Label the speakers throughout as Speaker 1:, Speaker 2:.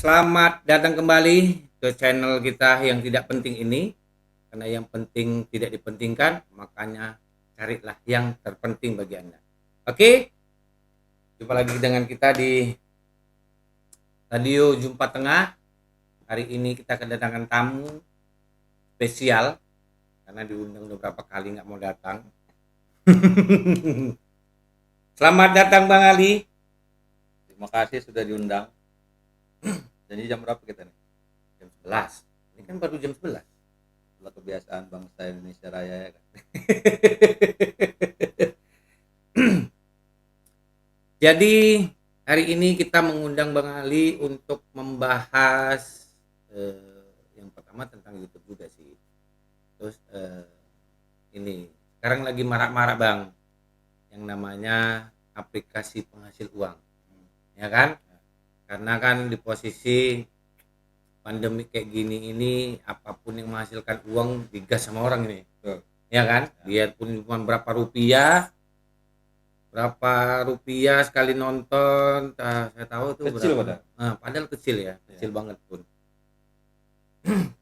Speaker 1: Selamat datang kembali ke channel kita yang tidak penting ini. Karena yang penting tidak dipentingkan, makanya carilah yang terpenting bagi Anda. Oke, jumpa lagi dengan kita di Radio Jumpa Tengah. Hari ini kita kedatangan tamu spesial karena diundang beberapa kali nggak mau datang. Selamat datang Bang Ali.
Speaker 2: Terima kasih sudah diundang. Jadi jam berapa kita nih?
Speaker 1: Jam 11. Ini kan baru jam 11.
Speaker 2: Itulah kebiasaan bangsa Indonesia Raya ya kan.
Speaker 1: Jadi hari ini kita mengundang Bang Ali untuk membahas yang pertama tentang YouTube juga sih. Terus ini sekarang lagi marak-marak Bang, yang namanya aplikasi penghasil uang, ya kan? Karena kan di posisi pandemi kayak gini ini apapun yang menghasilkan uang digas sama orang ini, ya kan? Biarpun cuma berapa rupiah sekali nonton, saya tahu tuh
Speaker 2: Kecil
Speaker 1: berapa. Padahal kecil ya, kecil banget pun.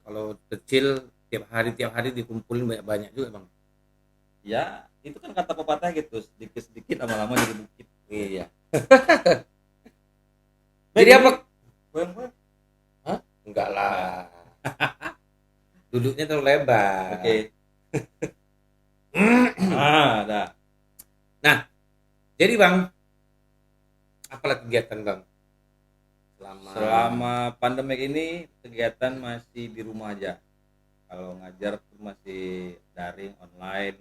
Speaker 1: Kalau kecil tiap hari dikumpulin banyak juga Bang.
Speaker 2: Ya, itu kan kata pepatah gitu, sedikit-sedikit lama-lama jadi bukit.
Speaker 1: Iya. Jadi apa? Hah? Enggak lah. Duduknya terlalu lebar.
Speaker 2: Oke. Dah.
Speaker 1: Nah, jadi Bang, apalah kegiatan Bang?
Speaker 2: Selama pandemik ini kegiatan masih di rumah aja. Kalau ngajar tuh masih daring online.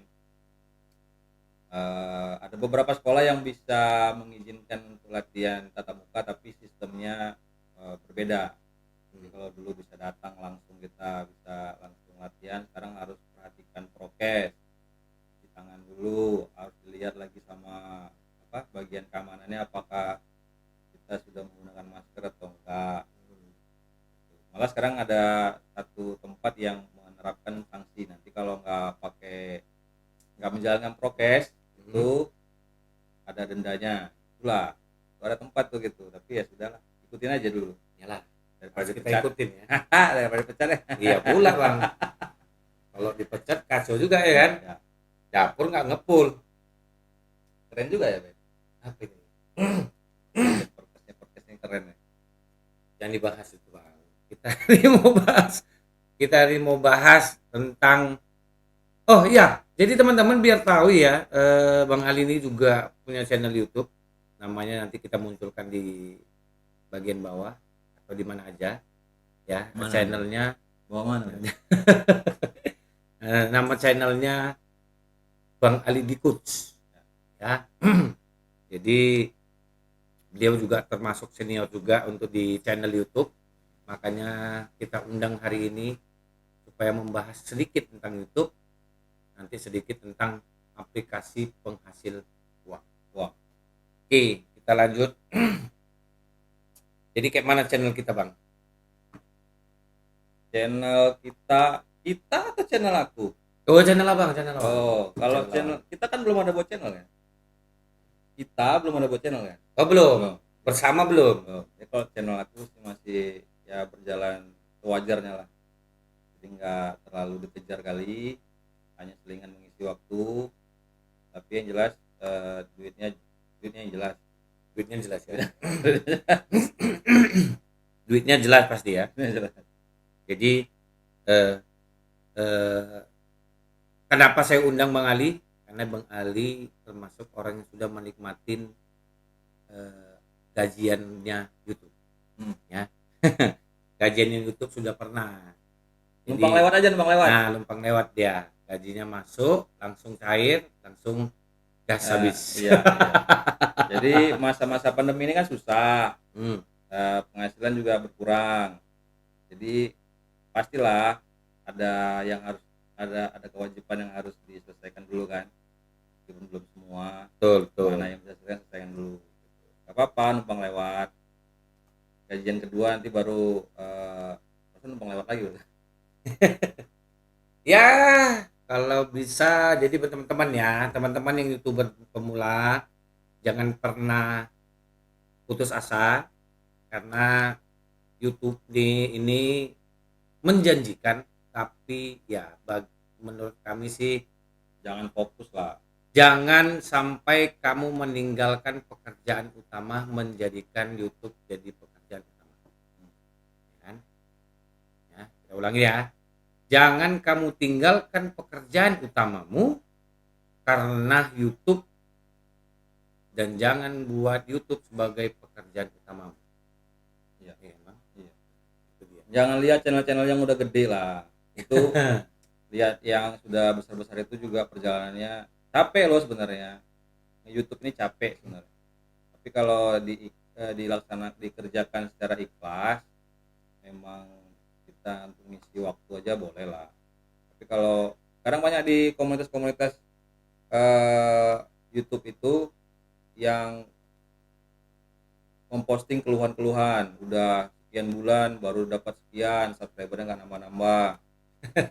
Speaker 2: Ada beberapa sekolah yang bisa mengizinkan untuk latihan tatap muka tapi sistemnya berbeda. Jadi kalau dulu bisa datang langsung, kita bisa langsung latihan, sekarang harus perhatikan prokes, cuci tangan dulu, harus dilihat lagi sama bagian keamanannya, apakah kita sudah menggunakan masker atau enggak. Malah sekarang ada satu tempat yang menerapkan sanksi, nanti kalau nggak menjalankan prokes itu ada dendanya. Itulah, itu ada tempat tuh gitu, tapi ya sudahlah, ikutin aja dulu.
Speaker 1: Yalah,
Speaker 2: Daripada
Speaker 1: kita
Speaker 2: dipecat.
Speaker 1: ikutin ya.
Speaker 2: Daripada pecat ya.
Speaker 1: Iya pula Bang. Kalau dipecat kacau juga ya kan?
Speaker 2: Ya,
Speaker 1: Dapur nggak ngepul.
Speaker 2: keren juga ya, Ben.
Speaker 1: Apa ini?
Speaker 2: Podcastnya keren ya.
Speaker 1: Yang dibahas itu Bang. Kita hari mau bahas tentang, oh iya, jadi teman-teman biar tahu ya, Bang Ali ini juga punya channel YouTube. Namanya nanti kita munculkan di bagian bawah atau di mana aja ya.
Speaker 2: Mana
Speaker 1: channelnya
Speaker 2: bawa mana?
Speaker 1: nama channelnya Bang Ali di Coach ya. Jadi beliau juga termasuk senior juga untuk di channel YouTube, makanya kita undang hari ini supaya membahas sedikit tentang YouTube, nanti sedikit tentang aplikasi penghasil uang. Oke, kita lanjut. Jadi kayak mana channel kita Bang?
Speaker 2: Channel kita atau channel aku?
Speaker 1: Oh, channel Abang, channel Abang.
Speaker 2: Oh, kalau channel kita kan belum ada buat channel kan? Kita belum ada buat channel kan?
Speaker 1: Oh, belum. Bersama belum?
Speaker 2: Oh, ya kalau channel aku sih masih ya berjalan sewajarnya lah. Jadi nggak terlalu dikejar kali, hanya selingan mengisi waktu. Tapi yang jelas duitnya yang jelas.
Speaker 1: Duitnya jelas ya. Duitnya jelas pasti ya. Jadi kenapa saya undang Bang Ali? Karena Bang Ali termasuk orang yang sudah menikmatin gajiannya YouTube. Ya. Gajiannya YouTube sudah pernah.
Speaker 2: Jadi, numpang lewat.
Speaker 1: Nah, numpang lewat dia. Gajinya masuk, langsung cair, langsung gas habis.
Speaker 2: Iya. Jadi masa-masa pandemi ini kan susah. Penghasilan juga berkurang. Jadi pastilah ada kewajiban yang harus diselesaikan dulu kan. Belum semua.
Speaker 1: Betul.
Speaker 2: Mana yang bisa selesaikan dulu. Gak apa-apa numpang lewat. Gajian kedua nanti baru masa numpang lewat lagi.
Speaker 1: Ya, kalau bisa, jadi teman-teman ya, teman-teman yang YouTuber pemula, jangan pernah putus asa, karena YouTube ini menjanjikan, tapi ya menurut kami sih
Speaker 2: Jangan fokus lah.
Speaker 1: jangan sampai kamu meninggalkan pekerjaan utama menjadikan YouTube jadi pekerjaan utama. Ya kan? Ya, kita ulangi ya. Jangan kamu tinggalkan pekerjaan utamamu karena YouTube, dan jangan buat YouTube sebagai pekerjaan utamamu.
Speaker 2: Iya.
Speaker 1: Ya, Bang.
Speaker 2: Iya.
Speaker 1: Itu dia.
Speaker 2: Jangan lihat channel-channel yang udah gede lah. Itu lihat yang sudah besar-besar itu juga perjalanannya capek loh sebenarnya. YouTube ini capek sebenarnya. Tapi kalau dikerjakan secara ikhlas, memang kita untuk ngisi waktu aja boleh lah. Tapi kalau kadang banyak di komunitas-komunitas YouTube itu yang memposting keluhan-keluhan, udah sekian bulan baru dapat sekian, subscribernya nggak nambah-nambah,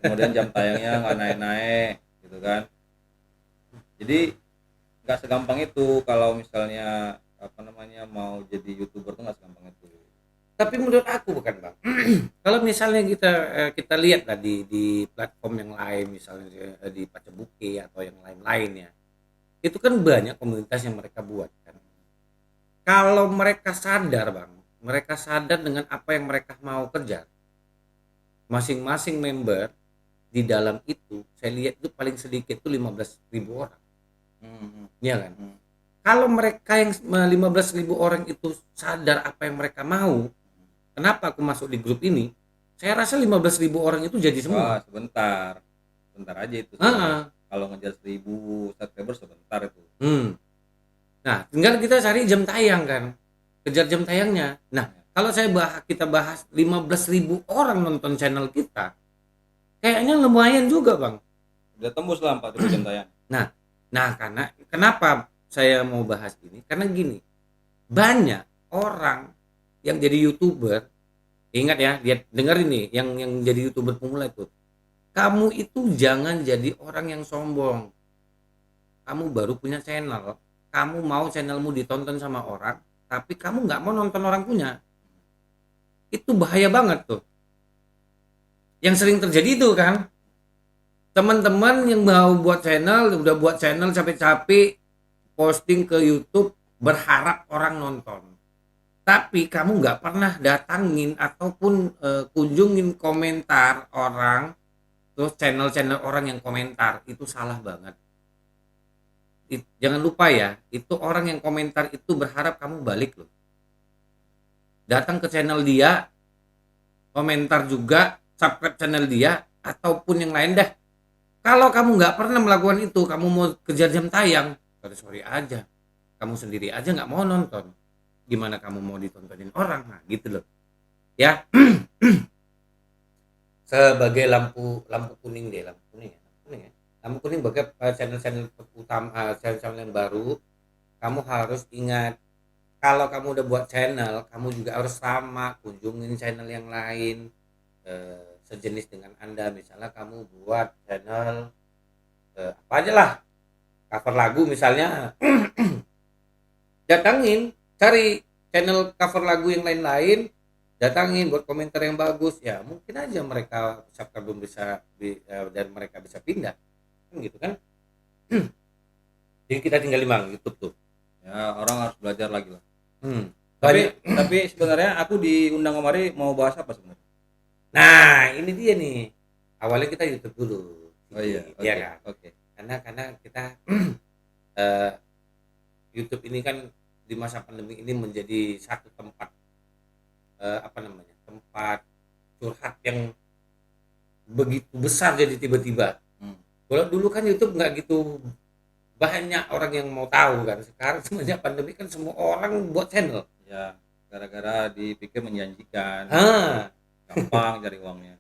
Speaker 2: kemudian jam tayangnya nggak naik-naik gitu kan. Jadi nggak segampang itu kalau misalnya mau jadi YouTuber tuh nggak segampang itu.
Speaker 1: Tapi menurut aku bukan, Bang. Kalau misalnya kita lihat lah di platform yang lain, misalnya di Pacebuke atau yang lain-lainnya, itu kan banyak komunitas yang mereka buat kan. Kalau mereka sadar, Bang, mereka sadar dengan apa yang mereka mau kerja, masing-masing member di dalam itu saya lihat itu paling sedikit tuh 15.000 orang. Iya kan? Kalau mereka yang 15.000 orang itu sadar apa yang mereka mau, kenapa aku masuk di grup ini? Saya rasa 15.000 orang itu jadi
Speaker 2: Wah,
Speaker 1: semua.
Speaker 2: sebentar aja itu
Speaker 1: Ah,
Speaker 2: sebenarnya.
Speaker 1: ah.
Speaker 2: Kalau ngejar 1.000 subscriber sebentar itu.
Speaker 1: Nah, tinggal kita cari jam tayang kan, kejar jam tayangnya. Nah, kalau kita bahas 15.000 orang nonton channel kita, kayaknya lumayan juga, Bang.
Speaker 2: Udah tembus lah 4.000 jam tayang.
Speaker 1: Nah, karena kenapa saya mau bahas ini? Karena gini, banyak orang yang jadi YouTuber, ingat ya, dia dengar ini, yang jadi YouTuber pemula itu. Kamu itu jangan jadi orang yang sombong. Kamu baru punya channel, kamu mau channelmu ditonton sama orang, tapi kamu nggak mau nonton orang punya. Itu bahaya banget tuh. Yang sering terjadi itu kan, teman-teman yang mau buat channel, udah buat channel capek-capek, posting ke YouTube, berharap orang nonton. Tapi kamu nggak pernah datangin ataupun kunjungin komentar orang, terus channel-channel orang yang komentar, itu salah banget. Jangan lupa ya, itu orang yang komentar itu berharap kamu balik loh. Datang ke channel dia, komentar juga, subscribe channel dia, ataupun yang lain dah. Kalau kamu nggak pernah melakukan itu, kamu mau kejar jam tayang, sorry aja, kamu sendiri aja nggak mau nonton, gimana kamu mau ditontonin orang? Nah gitu loh ya. Sebagai lampu lampu kuning deh, lampu kuning ya, lampu kuning bagi channel-channel utama, channel-channel yang baru. Kamu harus ingat, kalau kamu udah buat channel, kamu juga harus sama kunjungin channel yang lain sejenis dengan Anda. Misalnya kamu buat channel apa aja lah, cover lagu misalnya, datangin, cari channel cover lagu yang lain-lain, datangin buat komentar yang bagus, ya mungkin aja mereka subscribe belum bisa dan mereka bisa pindah kan gitu kan. Jadi kita tinggal di YouTube tuh.
Speaker 2: Ya, orang harus belajar lagi lah.
Speaker 1: Banyak.
Speaker 2: Tapi sebenarnya aku diundang kemari mau bahas apa sebenarnya?
Speaker 1: Nah ini dia nih, awalnya kita YouTube dulu.
Speaker 2: Oh iya,
Speaker 1: Iya
Speaker 2: oke,
Speaker 1: kan,
Speaker 2: oke.
Speaker 1: karena kita YouTube ini kan di masa pandemi ini menjadi satu tempat tempat curhat yang begitu besar. Jadi tiba-tiba, kalau dulu kan YouTube nggak gitu banyak orang yang mau tahu kan, sekarang semenjak pandemi kan semua orang buat channel
Speaker 2: Ya, gara-gara dipikir menjanjikan,
Speaker 1: ah
Speaker 2: gampang cari uangnya.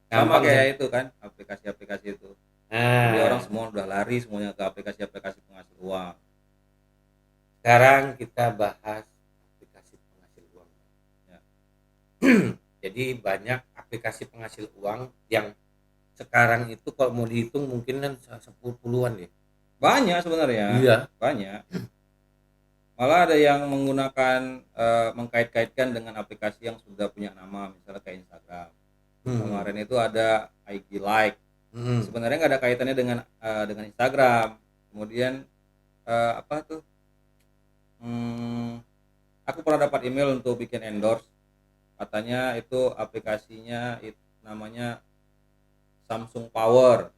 Speaker 2: Sama
Speaker 1: gampang
Speaker 2: kayak itu kan, aplikasi-aplikasi itu. Jadi orang
Speaker 1: nah
Speaker 2: semua udah lari semuanya ke aplikasi-aplikasi penghasil uang.
Speaker 1: sekarang kita bahas aplikasi penghasil uang
Speaker 2: Ya.
Speaker 1: jadi banyak aplikasi penghasil uang yang sekarang itu kalau mau dihitung mungkin kan 10-an ya.
Speaker 2: Banyak sebenarnya.
Speaker 1: Iya.
Speaker 2: Banyak. Malah ada yang menggunakan mengkait-kaitkan dengan aplikasi yang sudah punya nama, misalnya kayak Instagram. Kemarin itu ada IG Like. Sebenarnya nggak ada kaitannya dengan Instagram. Kemudian apa tuh? Hmm, aku pernah dapat email untuk bikin endorse. Katanya itu aplikasinya namanya Samsung Power.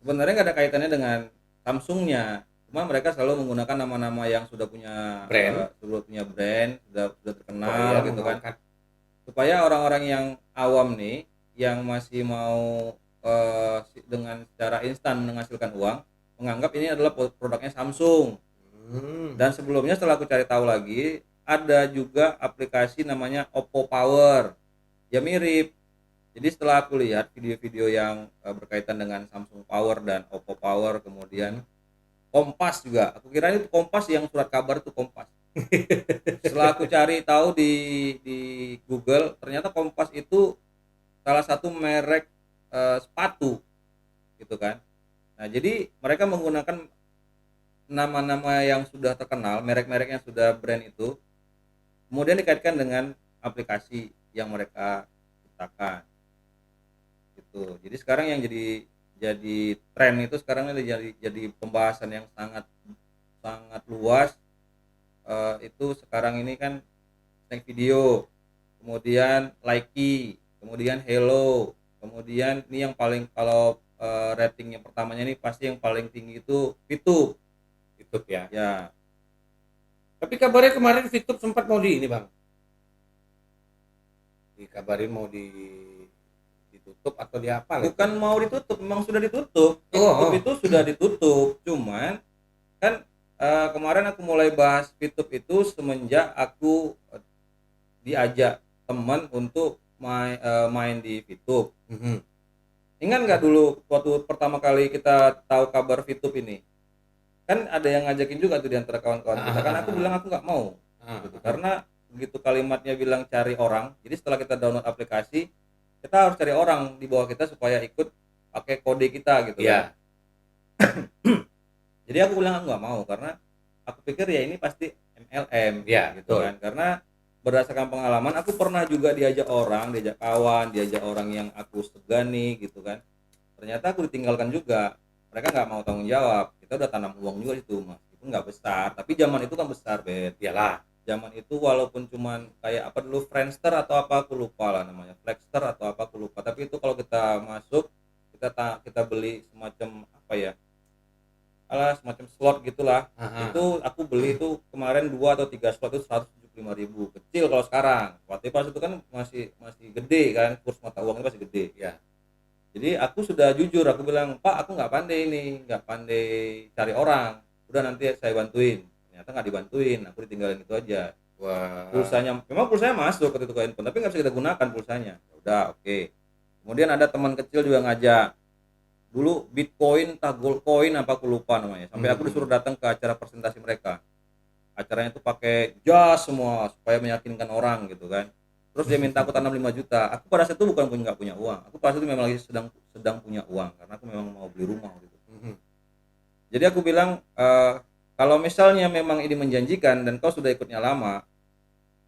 Speaker 2: Sebenarnya nggak ada kaitannya dengan Samsungnya, cuma mereka selalu menggunakan nama-nama yang sudah punya
Speaker 1: Brand.
Speaker 2: sudah terkenal
Speaker 1: Supaya
Speaker 2: gitu kan,
Speaker 1: mengangkat.
Speaker 2: supaya orang-orang yang awam nih yang masih mau dengan secara instan menghasilkan uang menganggap ini adalah produknya Samsung. Dan sebelumnya setelah aku cari tahu lagi, ada juga aplikasi namanya Oppo Power, ya mirip. Jadi setelah aku lihat video-video yang berkaitan dengan Samsung Power dan Oppo Power, kemudian Kompas juga. Aku kira itu Kompas yang surat kabar itu Kompas. Setelah aku cari tahu di Google, ternyata Kompas itu salah satu merek sepatu gitu kan. Nah, jadi mereka menggunakan nama-nama yang sudah terkenal, merek-merek yang sudah brand itu, kemudian dikaitkan dengan aplikasi yang mereka ciptakan. Gitu. Jadi sekarang yang jadi tren itu sekarang ini jadi pembahasan yang sangat sangat luas. Itu sekarang ini kan snack video, kemudian Likee, kemudian Hello, kemudian ini yang paling kalau rating yang pertamanya ini pasti yang paling tinggi itu VTube.
Speaker 1: YouTube ya.
Speaker 2: Ya,
Speaker 1: Tapi kabarnya kemarin YouTube sempat mau di ini bang, dikabarin mau ditutup atau di apa gitu.
Speaker 2: bukan mau ditutup, memang sudah ditutup.
Speaker 1: Oh,
Speaker 2: YouTube
Speaker 1: oh.
Speaker 2: itu sudah ditutup, cuman kan kemarin aku mulai bahas VTube itu semenjak aku diajak teman untuk main di VTube. Ingat nggak dulu waktu pertama kali kita tahu kabar VTube ini? Kan ada yang ngajakin juga tuh di antara kawan-kawan kita. Kan aku bilang aku nggak mau. Gitu. Karena begitu kalimatnya bilang cari orang, jadi setelah kita download aplikasi, kita harus cari orang di bawah kita supaya ikut pakai kode kita gitu
Speaker 1: Iya.
Speaker 2: kan. Jadi aku bilang aku nggak mau karena aku pikir ya ini pasti MLM
Speaker 1: Iya,
Speaker 2: gitu
Speaker 1: betul.
Speaker 2: kan. Karena berdasarkan pengalaman aku pernah juga diajak kawan, diajak orang yang aku segani gitu kan. Ternyata aku ditinggalkan juga. Mereka nggak mau tanggung jawab. Kita udah tanam uang juga itu mas. Itu nggak besar, tapi zaman itu kan besar, Bet.
Speaker 1: Iyalah.
Speaker 2: Zaman itu walaupun cuman kayak apa dulu Friendster atau apa aku lupa lah namanya, Flexster atau apa aku lupa. Tapi itu kalau kita masuk kita beli semacam apa ya? Semacam slot gitulah. Itu aku beli itu kemarin 2 atau 3 slot itu 175.000, kecil kalau sekarang. Waktu pas itu kan masih gede kan, kurs mata uangnya masih gede
Speaker 1: Ya.
Speaker 2: jadi aku sudah jujur, aku bilang Pak aku nggak pandai ini, nggak pandai cari orang, udah nanti saya bantuin. Ternyata nggak dibantuin, aku ditinggalin itu aja.
Speaker 1: Wah.
Speaker 2: Pulsanya memang pulsanya masuk ke itu handphone tapi nggak bisa kita gunakan pulsanya. Ya udah oke. Kemudian ada teman kecil juga ngajak dulu Bitcoin, Gold Coin apa aku lupa namanya, sampai aku disuruh datang ke acara presentasi mereka. Acaranya itu pakai jas semua supaya meyakinkan orang gitu kan. Terus dia minta aku tanam 5 juta. Aku pada saat itu bukan nggak punya uang, aku pada saat itu memang lagi sedang punya uang karena aku memang mau beli rumah gitu. Jadi aku bilang kalau misalnya memang ini menjanjikan dan kau sudah ikutnya lama,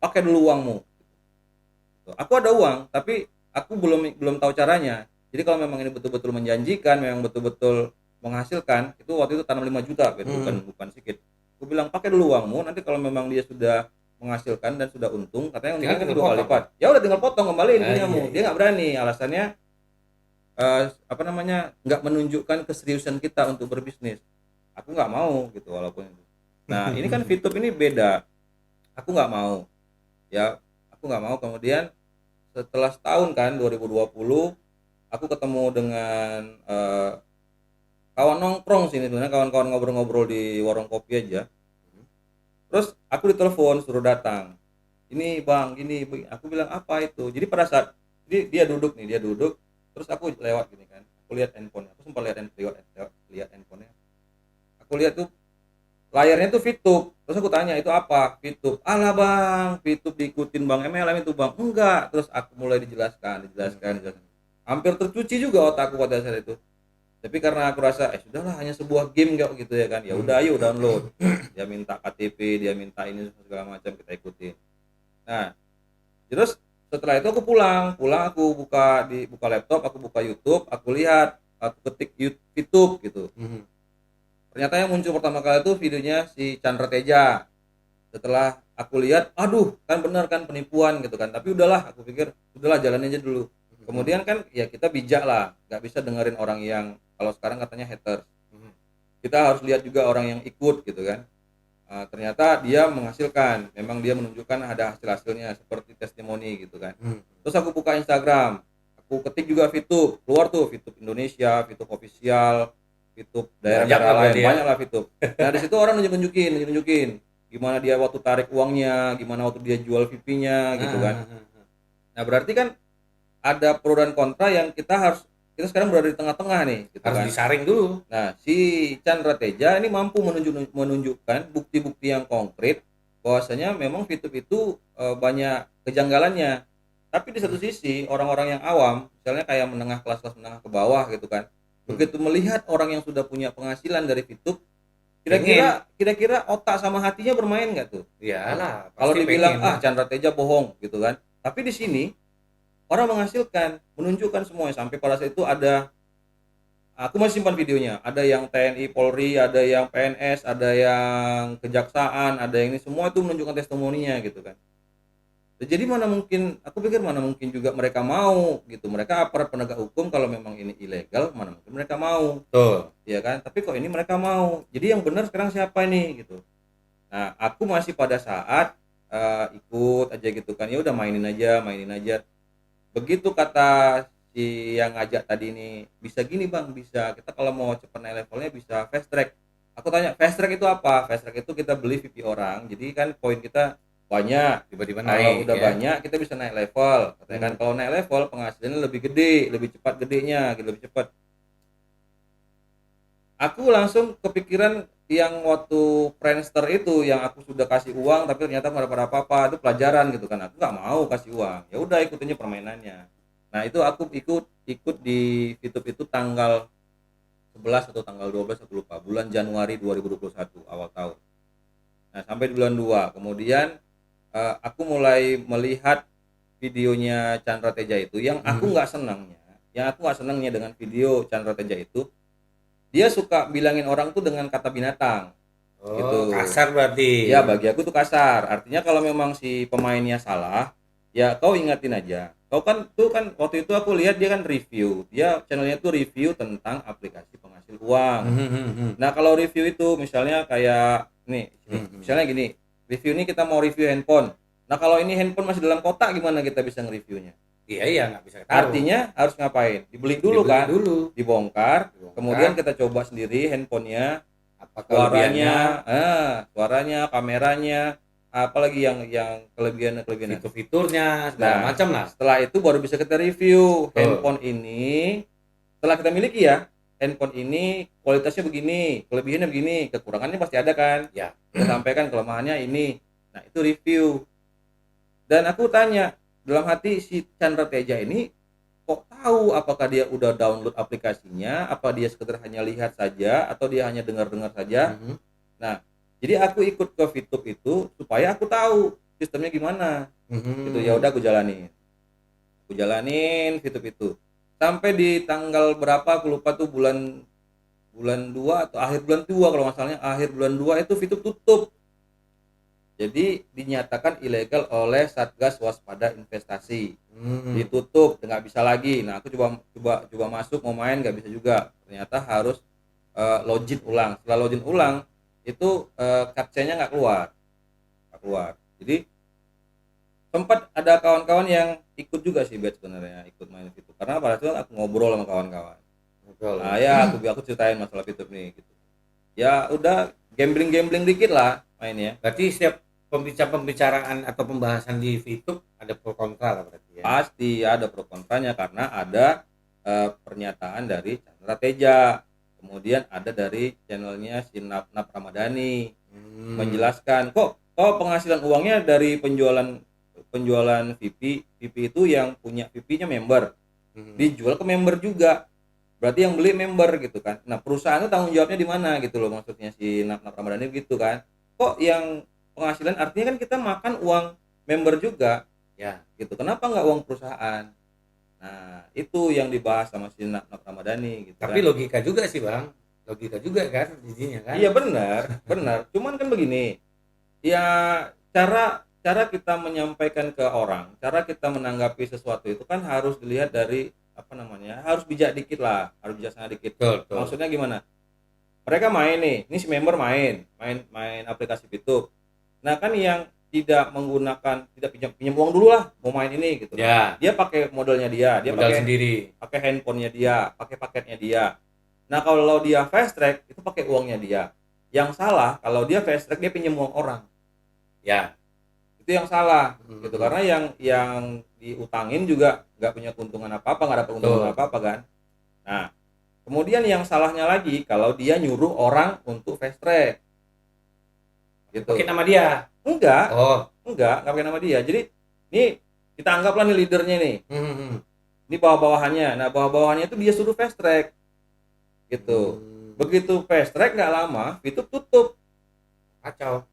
Speaker 2: pakai dulu uangmu. Aku ada uang tapi aku belum tahu caranya. Jadi kalau memang ini betul-betul menjanjikan, memang betul-betul menghasilkan, itu waktu itu tanam 5 juta gitu, bukan sedikit. Aku bilang pakai dulu uangmu, nanti kalau memang dia sudah menghasilkan dan sudah untung, katanya
Speaker 1: Tinggal
Speaker 2: untung 2
Speaker 1: potong.
Speaker 2: kali lipat. Ya udah tinggal potong kembaliin punyamu.
Speaker 1: Iya.
Speaker 2: Dia nggak berani, alasannya nggak menunjukkan keseriusan kita untuk berbisnis. Aku nggak mau gitu walaupun itu. Nah ini kan VTube ini beda. Aku nggak mau. Ya aku nggak mau. Kemudian setelah setahun kan 2020 aku ketemu dengan kawan nongkrong sini sebenarnya, kawan-kawan ngobrol-ngobrol di warung kopi aja. Terus aku ditelepon suruh datang. Ini bang, ini aku bilang apa itu. Jadi pada saat dia duduk, terus aku lewat gini kan. Aku lihat handphone. Aku sempat lihat handphonenya. Aku lihat tuh layarnya tuh VTube. Terus aku tanya itu apa? VTube. Alah bang, VTube diikutin bang MLM itu bang. Enggak. Terus aku mulai dijelaskan. Hampir tercuci juga otakku pada saat itu. Tapi karena aku rasa sudahlah, hanya sebuah game kok gitu ya kan, ya udah ayo download. Dia minta KTP, dia minta ini segala macam, kita ikutin. Nah terus setelah itu aku pulang aku buka laptop, aku buka YouTube, aku lihat, aku ketik YouTube gitu. Ternyata yang muncul pertama kali itu videonya si Chandra Teja. Setelah aku lihat, aduh kan benar kan, penipuan gitu kan, tapi udahlah, aku pikir udahlah jalanin aja dulu. Kemudian kan ya kita bijak lah, nggak bisa dengerin orang yang kalau sekarang katanya haters. Kita harus lihat juga orang yang ikut gitu kan. Ternyata dia menghasilkan, memang dia menunjukkan ada hasilnya seperti testimoni gitu kan. Terus aku buka Instagram, aku ketik juga VTube, keluar tuh VTube Indonesia, VTube official, VTube daerah-daerah lain, banyak lah VTube. Nah di situ orang nunjukin gimana dia waktu tarik uangnya, gimana waktu dia jual VIP-nya gitu kan. Nah berarti kan ada pro dan kontra yang kita sekarang berada di tengah-tengah nih gitu
Speaker 1: Harus
Speaker 2: kan.
Speaker 1: disaring dulu.
Speaker 2: Nah si Chandra Teja ini mampu menunjukkan bukti-bukti yang konkret bahwasanya memang VTube itu banyak kejanggalannya. Tapi di satu sisi orang-orang yang awam, misalnya kayak menengah, kelas menengah ke bawah gitu kan, begitu melihat orang yang sudah punya penghasilan dari VTube, kira-kira otak sama hatinya bermain nggak tuh?
Speaker 1: Iyalah,
Speaker 2: Kalau
Speaker 1: pasti
Speaker 2: dibilang
Speaker 1: pengen.
Speaker 2: Chandra Teja bohong gitu kan, tapi di sini orang menghasilkan, menunjukkan semuanya. Sampai pada saat itu aku masih simpan videonya, ada yang TNI Polri, ada yang PNS, ada yang kejaksaan, ada yang ini, semua itu menunjukkan testimoninya gitu kan. Jadi aku pikir mana mungkin juga mereka mau gitu, mereka aparat penegak hukum, kalau memang ini ilegal mana mungkin mereka mau.
Speaker 1: Tuh.
Speaker 2: Ya kan, tapi kok ini mereka mau. Jadi yang benar sekarang siapa ini gitu. Nah aku masih pada saat ikut aja gitu kan, ya udah mainin aja. Begitu kata si yang ngajak tadi ini, bisa gini bang, bisa kita kalau mau cepet naik levelnya bisa fast track. Aku tanya, fast track itu apa? Fast track itu kita beli VIP orang, jadi kan poin kita banyak,
Speaker 1: Tiba-tiba
Speaker 2: kalau
Speaker 1: naik
Speaker 2: udah
Speaker 1: ya.
Speaker 2: banyak kita bisa naik level katanya kan. Kalau naik level penghasilannya lebih gede, lebih cepat gedenya gitu, lebih cepat. Aku langsung kepikiran yang waktu Friendster itu, yang aku sudah kasih uang tapi ternyata nggak dapat apa-apa, itu pelajaran gitu kan. Aku nggak mau kasih uang, ya udah ikutin aja permainannya. Nah itu aku ikut di YouTube itu tanggal 11 atau tanggal 12 aku lupa, bulan Januari 2021 awal tahun. Nah sampai di bulan 2 kemudian aku mulai melihat videonya Chandra Teja itu. Yang aku nggak senangnya dengan video Chandra Teja itu, dia suka bilangin orang tuh dengan kata binatang.
Speaker 1: Oh,
Speaker 2: Gitu.
Speaker 1: kasar berarti.
Speaker 2: Ya bagi aku tuh kasar. Artinya kalau memang si pemainnya salah, ya kau ingatin aja. Kau kan waktu itu aku lihat dia kan review. Dia channelnya tuh review tentang aplikasi penghasil uang. Nah kalau review itu misalnya kayak nih, misalnya gini, review ini kita mau review handphone. Nah kalau ini handphone masih dalam kotak, gimana kita bisa nge-reviewnya?
Speaker 1: Iya nggak bisa taruh.
Speaker 2: Artinya harus ngapain? Dibeli dulu kan? Dibongkar, kemudian kita coba sendiri handphonenya,
Speaker 1: apa
Speaker 2: suaranya, kameranya, apalagi yang kelebihan
Speaker 1: fitur-fiturnya segala macam lah.
Speaker 2: Setelah itu baru bisa kita review handphone ini. Setelah kita miliki ya, handphone ini kualitasnya begini, kelebihannya begini, kekurangannya pasti ada kan?
Speaker 1: Ya.
Speaker 2: Kita sampaikan kelemahannya ini. Nah itu review. Dan aku tanya dalam hati, si Chandra Teja ini kok tahu apakah dia udah download aplikasinya, apa dia sekedar hanya lihat saja atau dia hanya dengar-dengar saja. Nah jadi aku ikut ke VTube itu supaya aku tahu sistemnya gimana. Gitu, ya udah aku jalanin VTube itu sampai di tanggal berapa aku lupa tuh, bulan 2 atau akhir bulan 2 kalau nggak salahnya, akhir bulan 2 itu VTube tutup. Jadi dinyatakan ilegal oleh Satgas Waspada Investasi. Ditutup, nggak bisa lagi. Nah aku coba masuk mau main, nggak bisa juga. Ternyata harus login ulang. Setelah login ulang itu captcha-nya nggak keluar. Jadi sempat ada kawan-kawan yang ikut juga sih, bet sebenarnya ikut main itu. Karena pada saat aku ngobrol sama kawan-kawan. Nah ya aku ceritain masalah VTube nih gitu. Ya udah gambling dikit lah mainnya.
Speaker 1: Berarti setiap pembicaraan atau pembahasan di VTube ada pro kontra lah berarti ya.
Speaker 2: Pasti ada pro kontranya karena ada pernyataan dari Chandra Teja, kemudian ada dari channelnya si Nap Ramadhani menjelaskan kok penghasilan uangnya dari penjualan VIP itu yang punya VIP-nya member, dijual ke member juga. berarti yang beli member gitu kan. Nah perusahaan itu tanggung jawabnya di mana gitu loh, maksudnya si Nap Ramadhani gitu kan. Kok yang penghasilan, artinya kan kita makan uang member juga
Speaker 1: Ya.
Speaker 2: gitu, kenapa nggak uang perusahaan? Nah itu yang dibahas sama si Nap Ramadhani gitu
Speaker 1: Tapi
Speaker 2: kan.
Speaker 1: logika juga sih bang, logika juga kan jadinya kan.
Speaker 2: Iya benar benar, cuman kan begini ya, cara cara kita menyampaikan ke orang, cara kita menanggapi sesuatu itu kan harus dilihat dari apa namanya, harus bijak dikit lah, harus bijaksana dikit.
Speaker 1: Betul, betul.
Speaker 2: Maksudnya gimana, mereka main nih, ini si member main aplikasi Pitu. Nah kan yang tidak menggunakan, tidak pinjam uang dulu lah, mau main ini gitu.
Speaker 1: Ya.
Speaker 2: Dia pakai modelnya dia
Speaker 1: Modal
Speaker 2: pakai
Speaker 1: sendiri.
Speaker 2: handphonenya dia, pakai paketnya dia. Nah kalau dia fast track itu pakai uangnya dia. Yang salah kalau dia fast track dia pinjam uang orang,
Speaker 1: Ya.
Speaker 2: itu yang salah gitu,
Speaker 1: Hmm.
Speaker 2: karena yang diutangin juga nggak punya keuntungan apa apa, nggak ada keuntungan apa apa kan. Nah kemudian yang salahnya lagi kalau dia nyuruh orang untuk fast track gitu.
Speaker 1: Pakai nama dia.
Speaker 2: enggak
Speaker 1: Oh.
Speaker 2: enggak pakai nama dia. Jadi ini kita anggaplah nih leadernya nih,
Speaker 1: Hmm.
Speaker 2: ini bawah-bawahannya. Nah bawah-bawahannya itu dia suruh fast track gitu. Begitu fast track nggak lama itu tutup,
Speaker 1: Kacau.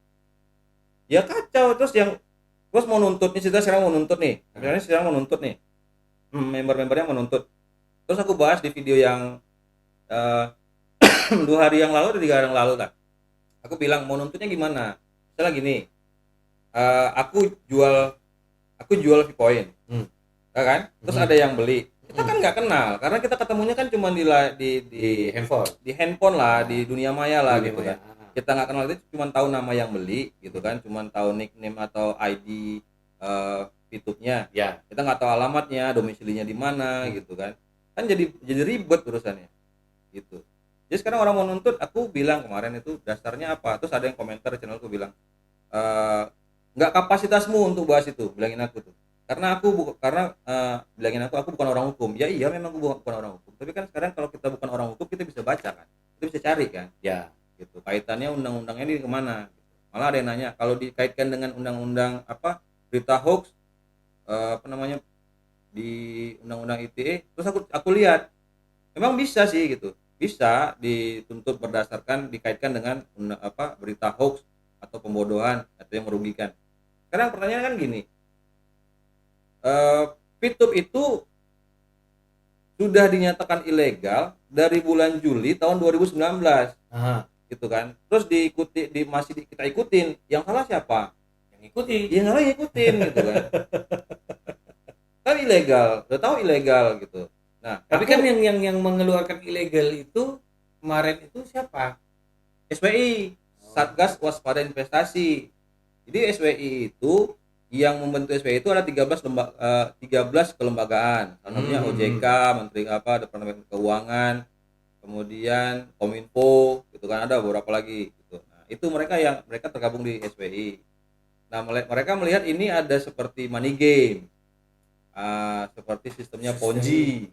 Speaker 2: ya kacau. Terus mau nuntut nih, kita sekarang mau nuntut nih, misalnya sekarang mau nuntut nih, member-membernya mau nuntut. Terus aku bahas di video yang eh, 2 hari yang lalu atau 3 hari yang lalu lah, aku bilang mau nuntutnya gimana. Misalnya gini, aku jual Vpoint, ya kan, terus ada yang beli, kita kan nggak kenal karena kita ketemunya kan cuma
Speaker 1: Di handphone.
Speaker 2: di handphone lah, di dunia maya lah
Speaker 1: Dunia
Speaker 2: gitu
Speaker 1: maya.
Speaker 2: kan. Kita nggak kenal, itu cuma tahu nama yang beli gitu kan, cuma tahu nickname atau ID YouTube-nya,
Speaker 1: Ya.
Speaker 2: kita nggak tahu alamatnya, domisilinya di mana gitu kan. Kan jadi ribet urusannya gitu. Jadi sekarang orang mau nuntut, aku bilang kemarin itu dasarnya apa, terus ada yang komentar channelku bilang, "Eh, nggak kapasitasmu untuk bahas itu," bilangin aku tuh. Bilangin aku bukan orang hukum. Ya iya memang aku bukan orang hukum, tapi kan sekarang kalau kita bukan orang hukum kita bisa baca kan, kita bisa cari kan
Speaker 1: Ya.
Speaker 2: gitu, kaitannya undang-undangnya ini kemana gitu. Malah ada yang nanya kalau dikaitkan dengan undang-undang apa, berita hoax, apa namanya, di undang-undang ITE. Terus aku lihat memang bisa sih gitu, bisa dituntut berdasarkan dikaitkan dengan apa, berita hoax atau pembodohan atau yang merugikan. Sekarang pertanyaan kan gini, Pitup itu sudah dinyatakan ilegal dari bulan Juli tahun 2019.
Speaker 1: Aha.
Speaker 2: Gitu kan, terus kita ikutin, yang salah siapa?
Speaker 1: Yang ikuti.
Speaker 2: Yang salah ikutin gitu kan. Kan ilegal, udah tahu ilegal gitu. Nah
Speaker 1: Tapi kan yang mengeluarkan ilegal itu kemarin itu siapa?
Speaker 2: SWI, Satgas Waspada Investasi. Jadi SWI itu, yang membentuk SWI itu ada 13 kelembagaan, namanya OJK, Menteri apa, Departemen Keuangan, kemudian Kominfo gitu kan, ada beberapa lagi gitu. Nah itu mereka tergabung di SWI. Nah mereka melihat ini ada seperti money game, seperti sistemnya Ponzi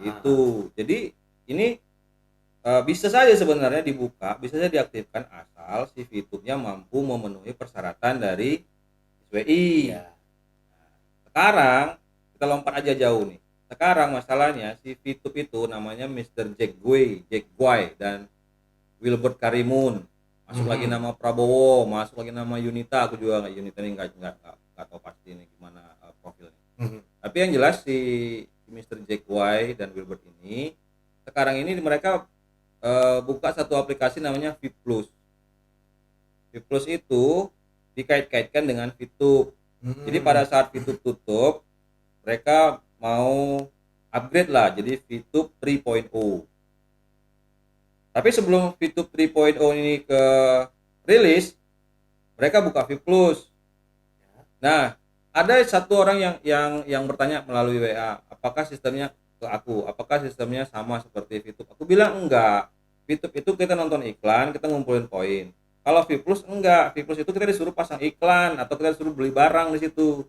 Speaker 2: itu. Jadi ini bisa saja sebenarnya dibuka, bisa saja diaktifkan asal si VTube-nya mampu memenuhi persyaratan dari SWI.
Speaker 1: Ya.
Speaker 2: Sekarang kita lompat aja jauh nih. Sekarang masalahnya si VTube itu namanya Mr. Jack Guy dan Wilbert Karimun. Masuk lagi nama Prabowo, masuk lagi nama Yunita. Aku juga Yunita ini nggak tahu pasti ini gimana profilnya. Tapi yang jelas si Mr. Jack Guy dan Wilbert ini sekarang ini mereka buka satu aplikasi namanya VIP Plus. VIP Plus itu dikait-kaitkan dengan VTube. Jadi pada saat VTube tutup, mereka mau upgrade lah jadi VTube 3.0. Tapi sebelum VTube 3.0 ini ke rilis, mereka buka VIP Plus. Nah, ada satu orang yang bertanya melalui WA, apakah sistemnya ke aku, apakah sistemnya sama seperti VTube? Aku bilang enggak. VTube itu kita nonton iklan, kita ngumpulin poin. Kalau VIP Plus enggak, VIP Plus itu kita disuruh pasang iklan atau kita disuruh beli barang di situ.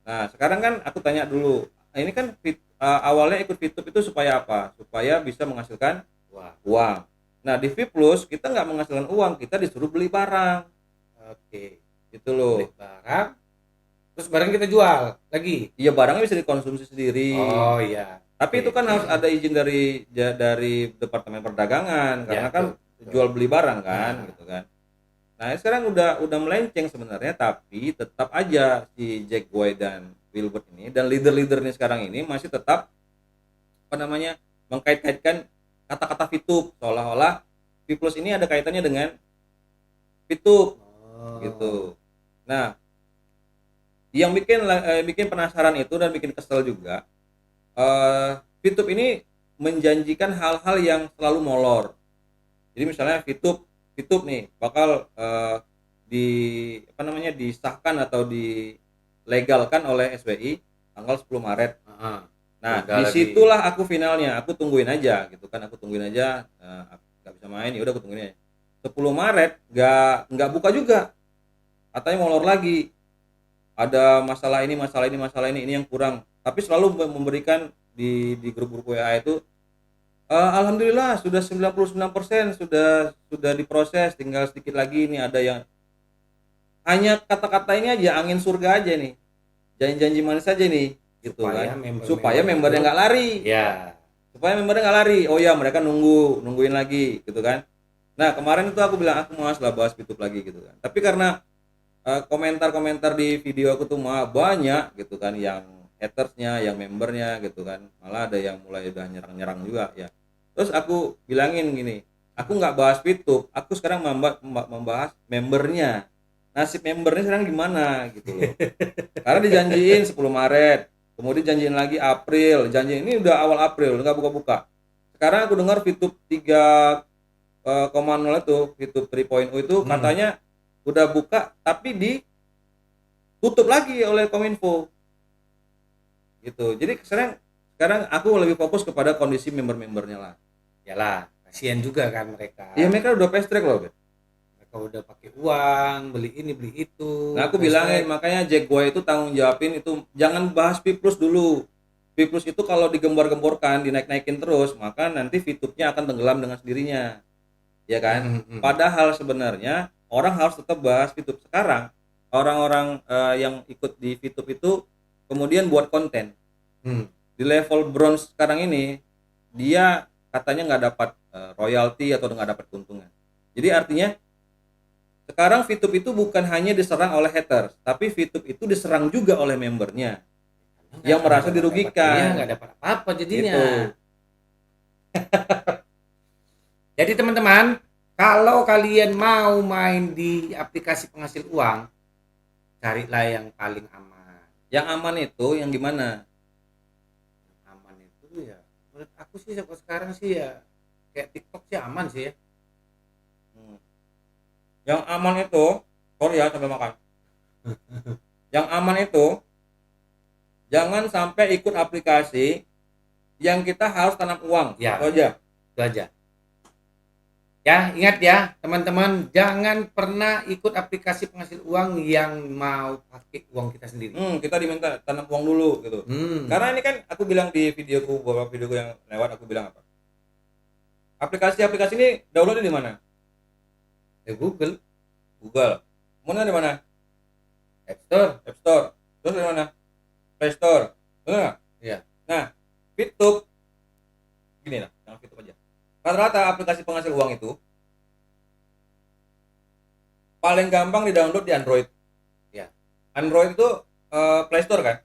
Speaker 2: Nah, sekarang kan aku tanya dulu, ini kan awalnya ikut VTube itu supaya apa? Supaya bisa menghasilkan uang. Nah, di VIP Plus kita nggak menghasilkan uang, kita disuruh beli barang.
Speaker 1: Oke.
Speaker 2: Gitu loh.
Speaker 1: Beli barang. Terus barang kita jual lagi.
Speaker 2: Iya, barangnya bisa dikonsumsi sendiri.
Speaker 1: Oh iya.
Speaker 2: Tapi itu
Speaker 1: Oke.
Speaker 2: kan harus ada izin dari Departemen Perdagangan karena
Speaker 1: Ya,
Speaker 2: kan
Speaker 1: betul.
Speaker 2: jual beli barang kan
Speaker 1: Nah,
Speaker 2: gitu kan. Nah, sekarang udah melenceng sebenarnya, tapi tetap aja si Jack Boy dan Wilbert ini dan leader-leader ini sekarang ini masih tetap apa namanya mengkait-kaitkan kata-kata VTube seolah-olah V Plus ini ada kaitannya dengan VTube
Speaker 1: oh,
Speaker 2: gitu. Nah, yang bikin penasaran itu dan bikin kesel juga, VTube ini menjanjikan hal-hal yang selalu molor. Jadi misalnya VTube VTube nih bakal di apa namanya disahkan atau dilegalkan oleh SBY tanggal 10 Maret.
Speaker 1: heeh.
Speaker 2: Nah,
Speaker 1: Beda lagi.
Speaker 2: disitulah aku finalnya, aku tungguin aja gitu kan, aku tungguin aja, nggak bisa main ya udah aku tungguin aja. 10 Maret nggak buka juga, katanya molor lagi, ada masalah ini yang kurang, tapi selalu memberikan di grup-grup WA itu, alhamdulillah sudah 99% sudah diproses, tinggal sedikit lagi ini ada yang hanya kata-kata ini aja, angin surga aja nih, janji-janji manis aja nih gitu
Speaker 1: Supaya
Speaker 2: kan, supaya
Speaker 1: member-member itu
Speaker 2: membernya nggak lari.
Speaker 1: ya.
Speaker 2: Supaya membernya nggak lari, oh ya mereka nungguin lagi gitu kan. Nah kemarin itu aku bilang aku malas lah bahas YouTube lagi gitu kan, tapi karena komentar-komentar di video aku tuh malah banyak gitu kan, yang hatersnya, yang membernya gitu kan, malah ada yang mulai udah nyerang-nyerang juga ya. Terus aku bilangin gini, aku nggak bahas YouTube, aku sekarang membahas membernya, nasib membernya sekarang gimana gitu loh. Karena dijanjiin 10 Maret, kemudian janjiin lagi April, janjiin ini udah awal April, nggak buka-buka. Sekarang aku dengar VTube 3,0 itu, VTube 3.0 itu katanya udah buka tapi ditutup lagi oleh Kominfo. Gitu. Jadi sekarang aku lebih fokus kepada kondisi member-membernya lah.
Speaker 1: Yalah, kasihan juga kan mereka.
Speaker 2: Ya mereka udah fast track loh, Bet.
Speaker 1: Mereka udah pakai uang, beli ini, beli itu,
Speaker 2: Nah, aku
Speaker 1: fast
Speaker 2: bilangin
Speaker 1: track.
Speaker 2: makanya Jack gue itu tanggung jawabin itu, jangan bahas V Plus dulu. V Plus itu kalau digembar-gemborkan, dinaik-naikin terus, maka nanti VTube-nya akan tenggelam dengan sendirinya. Ya kan? Padahal sebenarnya orang harus tetap bahas VTube. Sekarang orang-orang yang ikut di VTube itu kemudian buat konten. Di level bronze sekarang ini dia katanya nggak dapat royalti atau nggak dapat keuntungan. Jadi artinya sekarang VTube itu bukan hanya diserang oleh haters, tapi VTube itu diserang juga oleh membernya yang merasa
Speaker 1: Iya,
Speaker 2: dirugikan.
Speaker 1: nggak dapat apa-apa jadinya.
Speaker 2: Gitu.
Speaker 1: Jadi teman-teman, kalau kalian mau main di aplikasi penghasil uang, carilah yang paling aman.
Speaker 2: Yang aman itu yang gimana?
Speaker 1: Yang aman itu ya, menurut aku sih sampai sekarang sih ya, kayak TikTok sih aman sih ya.
Speaker 2: Yang aman itu, sorry ya sampai makan. Yang aman itu jangan sampai ikut aplikasi yang kita harus tanam uang.
Speaker 1: Ya,
Speaker 2: Itu aja.
Speaker 1: itu aja. Ya, ingat ya, teman-teman, jangan pernah ikut aplikasi penghasil uang yang mau pakai uang kita sendiri.
Speaker 2: Kita diminta tanam uang dulu gitu. Karena ini kan aku bilang di videoku, beberapa videoku yang lewat aku bilang apa? Aplikasi-aplikasi ini downloadnya di mana?
Speaker 1: Google,
Speaker 2: Google. Mana di mana?
Speaker 1: App Store.
Speaker 2: App Store. Terus di mana? Play Store. Benar nggak?
Speaker 1: Iya.
Speaker 2: Nah, VTube gini lah, jangan VTube aja. Rata-rata aplikasi penghasil uang itu paling gampang di-download di Android.
Speaker 1: Ya.
Speaker 2: Android itu Play Store kan?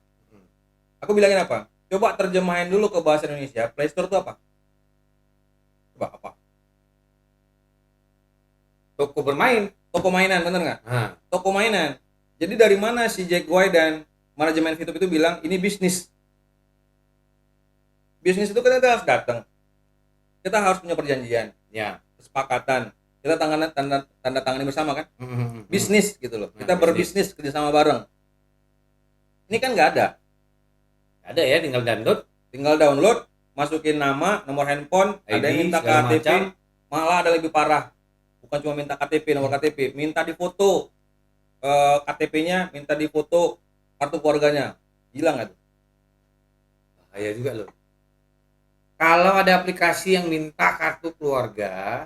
Speaker 2: Aku bilangin apa? Coba terjemahin dulu ke bahasa Indonesia. Play Store itu apa? Coba apa?
Speaker 1: Toko bermain.
Speaker 2: Toko mainan, bener nggak?
Speaker 1: Nah,
Speaker 2: Toko mainan. Jadi dari mana si Jack White dan manajemen VTube itu bilang ini bisnis? Bisnis itu kita harus datang. Kita harus punya perjanjian,
Speaker 1: ya.
Speaker 2: kesepakatan. Kita tanda tangani bersama kan? Bisnis gitu loh. Kita
Speaker 1: Nah,
Speaker 2: berbisnis kerjasama bareng. Ini kan nggak ada.
Speaker 1: Ada ya, tinggal download.
Speaker 2: Tinggal download, masukin nama, nomor handphone,
Speaker 1: ID,
Speaker 2: ada yang minta
Speaker 1: segala
Speaker 2: KTP,
Speaker 1: macam.
Speaker 2: malah ada lebih parah. Bukan cuma minta KTP, nomor KTP, minta difoto KTP-nya, minta difoto kartu keluarganya. Gila nggak tuh?
Speaker 1: Bahaya juga loh. Kalau ada aplikasi yang minta kartu keluarga,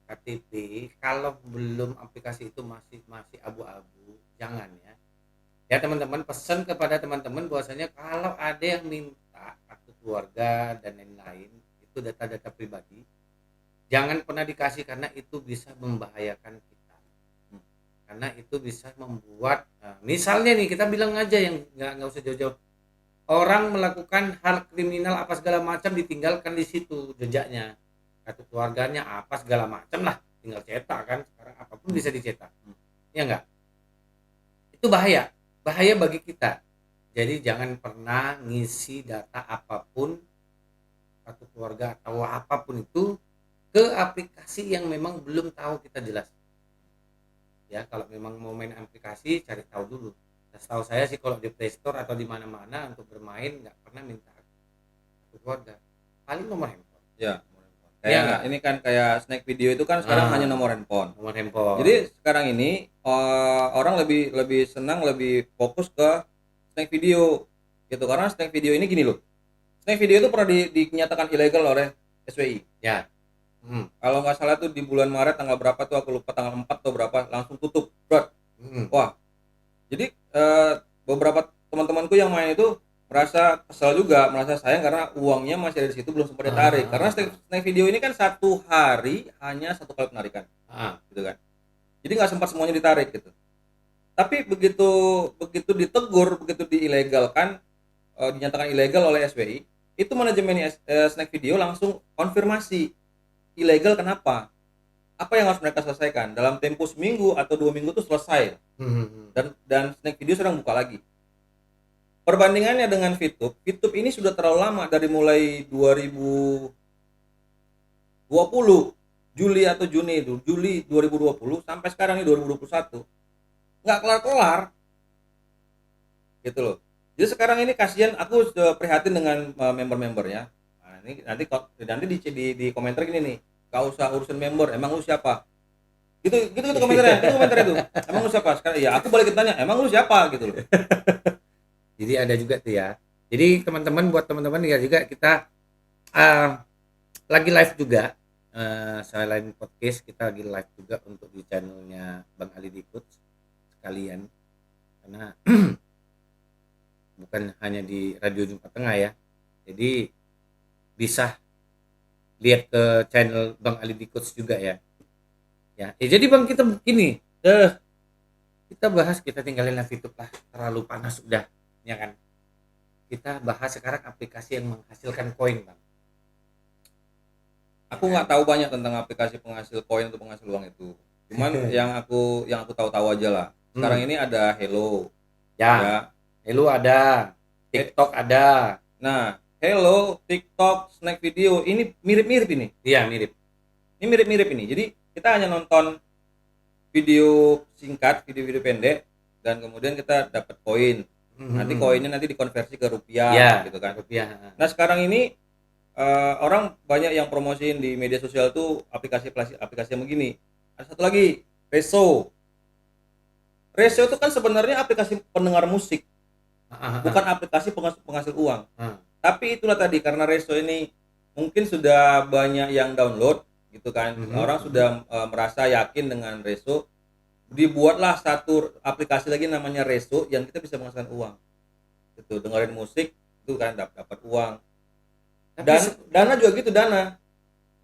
Speaker 1: KTP, kalau belum aplikasi itu masih abu-abu, jangan ya. Ya teman-teman, pesan kepada teman-teman bahwasanya kalau ada yang minta kartu keluarga dan lain-lain, itu data-data pribadi, jangan pernah dikasih karena itu bisa membahayakan kita. Karena itu bisa membuat, misalnya nih kita bilang aja yang nggak usah jauh-jauh, orang melakukan hal kriminal apa segala macam ditinggalkan di situ jejaknya, kartu keluarganya apa segala macam lah, tinggal cetak kan, sekarang apapun bisa dicetak, ya enggak, itu bahaya, bahaya bagi kita. Jadi jangan pernah ngisi data apapun, kartu keluarga atau apapun itu, ke aplikasi yang memang belum tahu kita jelas. Ya kalau memang mau main aplikasi cari tahu dulu. Setahu saya sih kalau di Play Store atau di mana-mana untuk bermain nggak pernah minta kartu keluarga, paling nomor handphone.
Speaker 2: Ya,
Speaker 1: Ya
Speaker 2: kayak
Speaker 1: nggak,
Speaker 2: ini kan kayak snack video itu kan sekarang hanya nomor handphone.
Speaker 1: nomor handphone.
Speaker 2: Jadi sekarang ini orang lebih lebih senang, lebih fokus ke snack video gitu, karena snack video ini gini loh, snack video itu pernah dinyatakan ilegal oleh SWI
Speaker 1: ya.
Speaker 2: Kalau nggak salah tuh di bulan Maret tanggal berapa tuh, aku lupa, tanggal 4 atau berapa, langsung tutup bro. Wah, jadi beberapa teman-temanku yang main itu merasa kesal juga, merasa sayang karena uangnya masih ada di situ, belum sempat ditarik. Karena snack video ini kan satu hari hanya satu kali penarikan, gitu kan. Jadi nggak sempat semuanya ditarik gitu. Tapi begitu ditegur, begitu diilegalkan, dinyatakan ilegal oleh SWI, itu manajemen snack video langsung konfirmasi ilegal kenapa, apa yang harus mereka selesaikan dalam tempo seminggu atau 2 minggu itu selesai. Dan snack video sedang buka lagi. Perbandingannya dengan VTube ini sudah terlalu lama, dari mulai 2020 Juli atau Juni itu, Juli 2020 sampai sekarang ini 2021, nggak kelar-kelar gitu loh. Jadi sekarang ini kasihan, aku sudah prihatin dengan member-membernya. Nah, ini nanti di komentar gini nih, gak usah urusin member, emang lu siapa? Gitu komentarnya, itu emang lu siapa? Sekarang ya aku balikin tanya, emang lu siapa gitu loh.
Speaker 1: Jadi ada juga tuh ya. Jadi teman-teman, buat teman-teman ya juga kita lagi live juga, selain podcast kita lagi live juga untuk di channelnya Bang Ali Dikut sekalian, karena bukan hanya di Radio Jumat Tengah ya. Jadi bisa lihat ke channel Bang Ali Dikut juga ya. Ya, jadi Bang, kita begini, kita bahas, kita tinggalin live YouTube lah, terlalu panas udah, ya kan. Kita bahas sekarang aplikasi yang menghasilkan koin, Bang.
Speaker 2: Aku nggak tahu banyak tentang aplikasi penghasil koin atau penghasil uang itu. Cuman yang aku tahu aja lah. Sekarang ini ada Hello.
Speaker 1: Ya. Hello ada, TikTok ada.
Speaker 2: Nah, Hello, TikTok, snack video ini mirip-mirip ini.
Speaker 1: Iya, mirip.
Speaker 2: Ini mirip-mirip ini. Jadi kita hanya nonton video singkat, video-video pendek, dan kemudian kita dapat koin. Nanti koinnya nanti dikonversi ke rupiah,
Speaker 1: ya,
Speaker 2: gitu kan.
Speaker 1: Rupiah.
Speaker 2: Nah sekarang ini orang banyak yang promosiin di media sosial tuh aplikasi yang begini. Ada satu lagi, Reso. Reso itu kan sebenarnya aplikasi pendengar musik, bukan aplikasi penghasil uang. Tapi itulah tadi, karena Reso ini mungkin sudah banyak yang download gitu kan, orang sudah merasa yakin dengan Reso, dibuatlah satu aplikasi lagi namanya Reso yang kita bisa menghasilkan uang. Itu dengerin musik itu kan dapat uang. Dan dana juga gitu, dana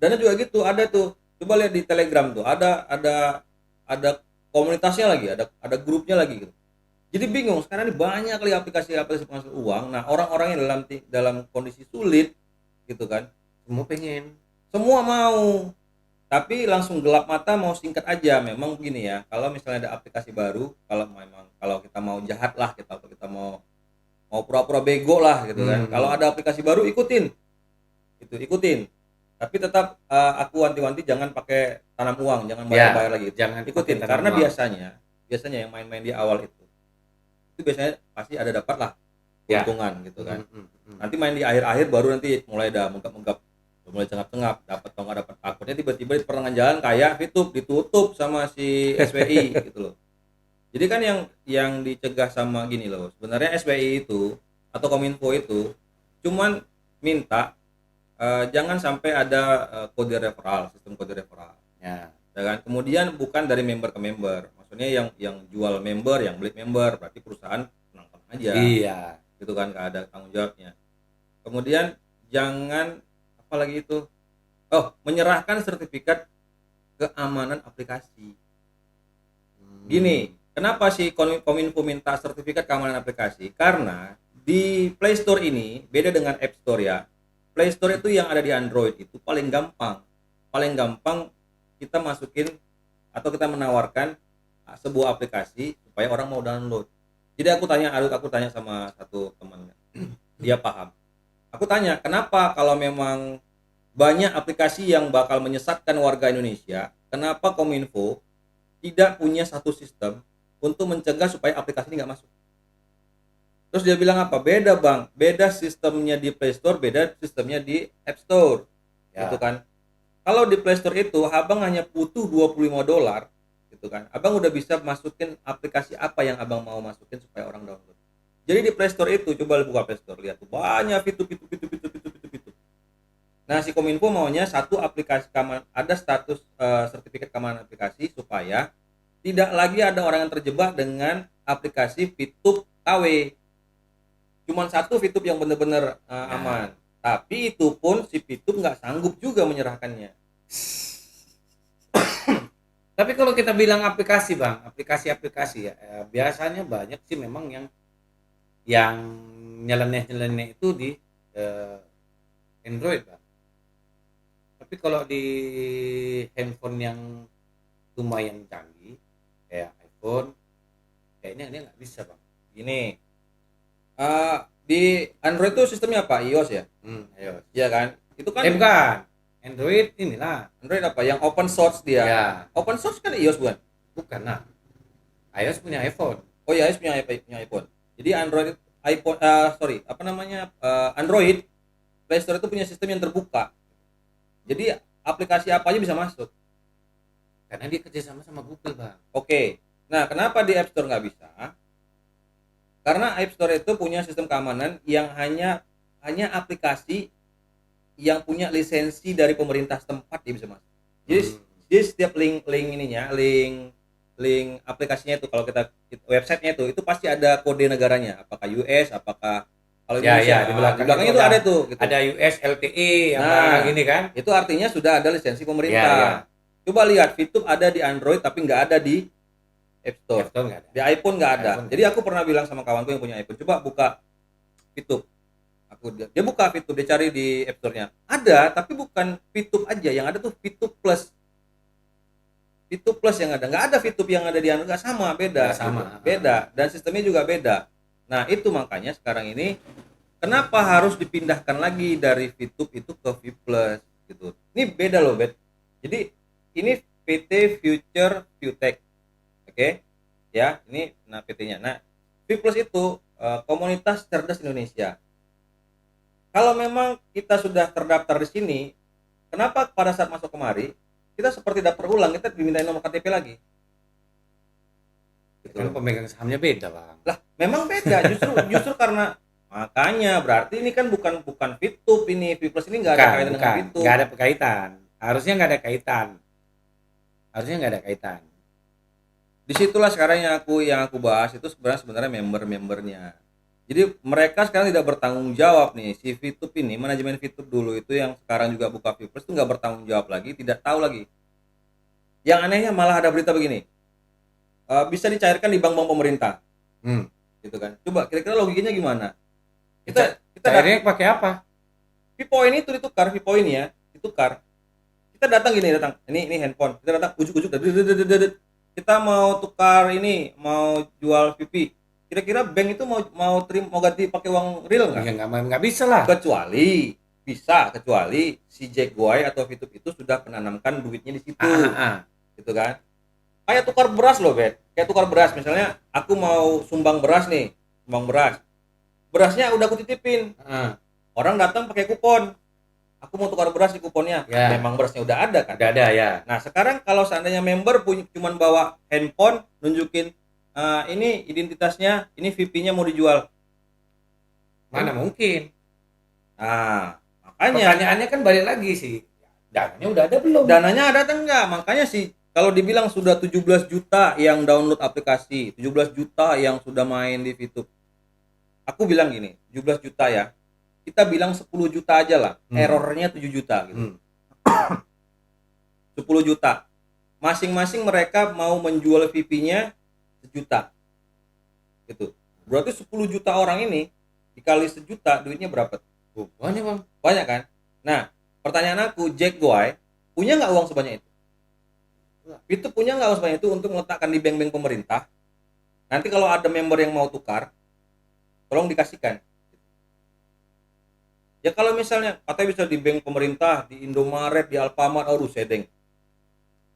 Speaker 2: juga gitu, ada tuh, coba lihat di Telegram tuh, ada komunitasnya lagi, ada grupnya lagi gitu. Jadi bingung sekarang ini, banyak kali aplikasi penghasil uang. Nah orang-orang yang dalam kondisi sulit gitu kan, semua mau, tapi langsung gelap mata, mau singkat aja. Memang begini ya, kalau misalnya ada aplikasi baru, kalau kita mau jahat lah, kita mau pura-pura bego lah gitu kan, kalau ada aplikasi baru ikutin. Tapi tetap aku wanti-wanti jangan pakai tanam uang, jangan bayar lagi,
Speaker 1: jangan
Speaker 2: ikutin, karena biasanya yang main-main di awal itu biasanya pasti ada dapat lah keuntungan gitu kan. Nanti main di akhir-akhir baru nanti mulai menggap, mulai cengap-cengap, dapat atau nggak dapat, takutnya tiba-tiba di pertengahan jalan kayak VTube ditutup sama si SWI gitu loh. Jadi kan yang dicegah sama gini loh, sebenarnya SWI itu atau Kominfo itu cuman minta jangan sampai ada sistem kode referral. Ya kan? Kemudian bukan dari member ke member. Maksudnya yang jual member, yang beli member, berarti perusahaan tenang-tenang aja.
Speaker 1: Iya.
Speaker 2: Gitu kan, nggak ada tanggung jawabnya. Kemudian jangan apalagi itu, menyerahkan sertifikat keamanan aplikasi. Gini, kenapa sih Kominfo minta sertifikat keamanan aplikasi? Karena di Play Store ini beda dengan App Store ya. Play Store itu yang ada di Android itu paling gampang. Paling gampang kita masukin atau kita menawarkan sebuah aplikasi supaya orang mau download. Jadi aku tanya sama satu teman, dia paham. Aku tanya, kenapa kalau memang banyak aplikasi yang bakal menyesatkan warga Indonesia, kenapa Kominfo tidak punya satu sistem untuk mencegah supaya aplikasi ini nggak masuk? Terus dia bilang apa? Beda bang, beda sistemnya di Play Store, beda sistemnya di App Store, gitu kan? Kalau di Play Store itu, abang hanya butuh $25, gitu kan? Abang udah bisa masukin aplikasi apa yang abang mau masukin supaya orang download. Jadi di Play Store itu, coba buka Play Store, lihat tuh banyak fitur. Nah, si Kominfo maunya satu aplikasi ada status sertifikat keamanan aplikasi supaya tidak lagi ada orang yang terjebak dengan aplikasi Fitup KW. Cuman satu Fitup yang benar-benar aman. Tapi itu pun si Fitup nggak sanggup juga menyerahkannya.
Speaker 1: Tapi kalau kita bilang aplikasi bang, aplikasi ya, biasanya banyak sih memang yang nyeleneh itu di Android bang. Tapi kalau di handphone yang lumayan canggih kayak iPhone, kayaknya ini nggak bisa bang.
Speaker 2: Gini, di Android itu sistemnya apa? iOS ya?
Speaker 1: iOS.
Speaker 2: Iya kan? Itu kan
Speaker 1: bukan. Android inilah.
Speaker 2: Android apa? Yang open source dia.
Speaker 1: Ya.
Speaker 2: Open source kan iOS bukan?
Speaker 1: Bukan nah. iOS punya iPhone.
Speaker 2: Oh iya, iOS punya iPhone. Jadi Android Android Play Store itu punya sistem yang terbuka. Jadi aplikasi apa aja bisa masuk.
Speaker 1: Karena dia kerjasama sama Google bang.
Speaker 2: Oke. Nah, kenapa di App Store nggak bisa? Karena App Store itu punya sistem keamanan yang hanya aplikasi yang punya lisensi dari pemerintah setempat dia bisa masuk. Jadi setiap link aplikasinya itu, kalau kita websitenya itu pasti ada kode negaranya, apakah US, apakah kalau Indonesia
Speaker 1: di belakangnya
Speaker 2: itu ada tuh gitu.
Speaker 1: Ada US LTE apa gini kan,
Speaker 2: itu artinya sudah ada lisensi pemerintah. Coba lihat, Fitup ada di Android tapi nggak ada di App Store.
Speaker 1: Nggak ada.
Speaker 2: Di iPhone nggak ada. Jadi aku pernah bilang sama kawanku yang punya iPhone, coba buka Fitup. Dia buka Fitup, dia cari di App Store-nya. Ada, tapi bukan Fitup aja, yang ada tuh Fitup Plus. Fitup Plus yang ada, nggak ada Fitup yang ada di Android, nggak sama, beda.
Speaker 1: Nggak sama.
Speaker 2: Gitu. Beda, dan sistemnya juga beda. Nah, itu makanya sekarang ini kenapa harus dipindahkan lagi dari Fitup itu ke V Plus gitu. Ini beda loh, Bet. Jadi ini PT Future Viewtech. Oke. Ya, ini PT-nya. Nah, V Plus itu komunitas cerdas Indonesia. Kalau memang kita sudah terdaftar di sini, kenapa pada saat masuk kemari kita seperti daftar ulang, kita dimintain nomor KTP lagi?
Speaker 1: Gitu. Kan pemegang sahamnya beda bang.
Speaker 2: Lah, memang beda. Justru karena makanya berarti ini kan bukan Fitup ini, V Plus ini nggak ada kaitan dengan Fitup.
Speaker 1: Nggak ada kaitan. Harusnya nggak ada kaitan.
Speaker 2: Disitulah sekarang yang aku bahas itu sebenarnya membernya. Jadi mereka sekarang tidak bertanggung jawab nih, si Fitup ini, manajemen Fitup dulu itu yang sekarang juga buka V Plus itu nggak bertanggung jawab lagi, tidak tahu lagi. Yang anehnya malah ada berita begini, bisa dicairkan di bank-bank pemerintah, gitu kan? Coba kira-kira logikanya gimana? Kita
Speaker 1: cairnya pakai apa?
Speaker 2: V-Point itu ditukar, V-Point ya, ditukar. Kita datang, ini handphone, kita datang ujuk-ujuk, kita mau tukar ini, mau jual VP. Kira-kira bank itu mau ganti pakai uang real nggak?
Speaker 1: Ya nggak bisa lah.
Speaker 2: Kecuali si Jack Guy atau Fitup itu sudah menanamkan duitnya di situ, gitu kan? Kayak tukar beras loh, Bet. Kayak tukar beras, misalnya aku mau sumbang beras nih, berasnya udah aku titipin, orang datang pakai kupon. Aku mau tukar beras di kuponnya, memang berasnya udah ada kan?
Speaker 1: Udah ada ya.
Speaker 2: Nah sekarang kalau seandainya member cuman bawa handphone, nunjukin ini identitasnya, ini VP-nya mau dijual,
Speaker 1: mana mungkin?
Speaker 2: Nah makanya
Speaker 1: pertanyaannya kan balik lagi sih, dananya udah ada belum?
Speaker 2: Dananya ada atau enggak? Makanya sih kalau dibilang sudah 17 juta yang download aplikasi, 17 juta yang sudah main di Fitup, aku bilang gini, 17 juta ya, kita bilang 10 juta aja lah,
Speaker 1: Hmm.
Speaker 2: errornya 7 juta gitu.
Speaker 1: Hmm.
Speaker 2: 10 juta. Masing-masing mereka mau menjual VP-nya sejuta. Gitu. Berarti 10 juta orang ini dikali sejuta duitnya berapa?
Speaker 1: Banyak bang.
Speaker 2: Banyak kan? Nah, pertanyaan aku, Jack Guy punya nggak uang sebanyak itu? Itu punya nggak uang sebanyak itu untuk meletakkan di bank-bank pemerintah? Nanti kalau ada member yang mau tukar, tolong dikasihkan. Ya kalau misalnya katanya bisa di bank pemerintah, di Indomaret, di Alfamart, aduh sedeng.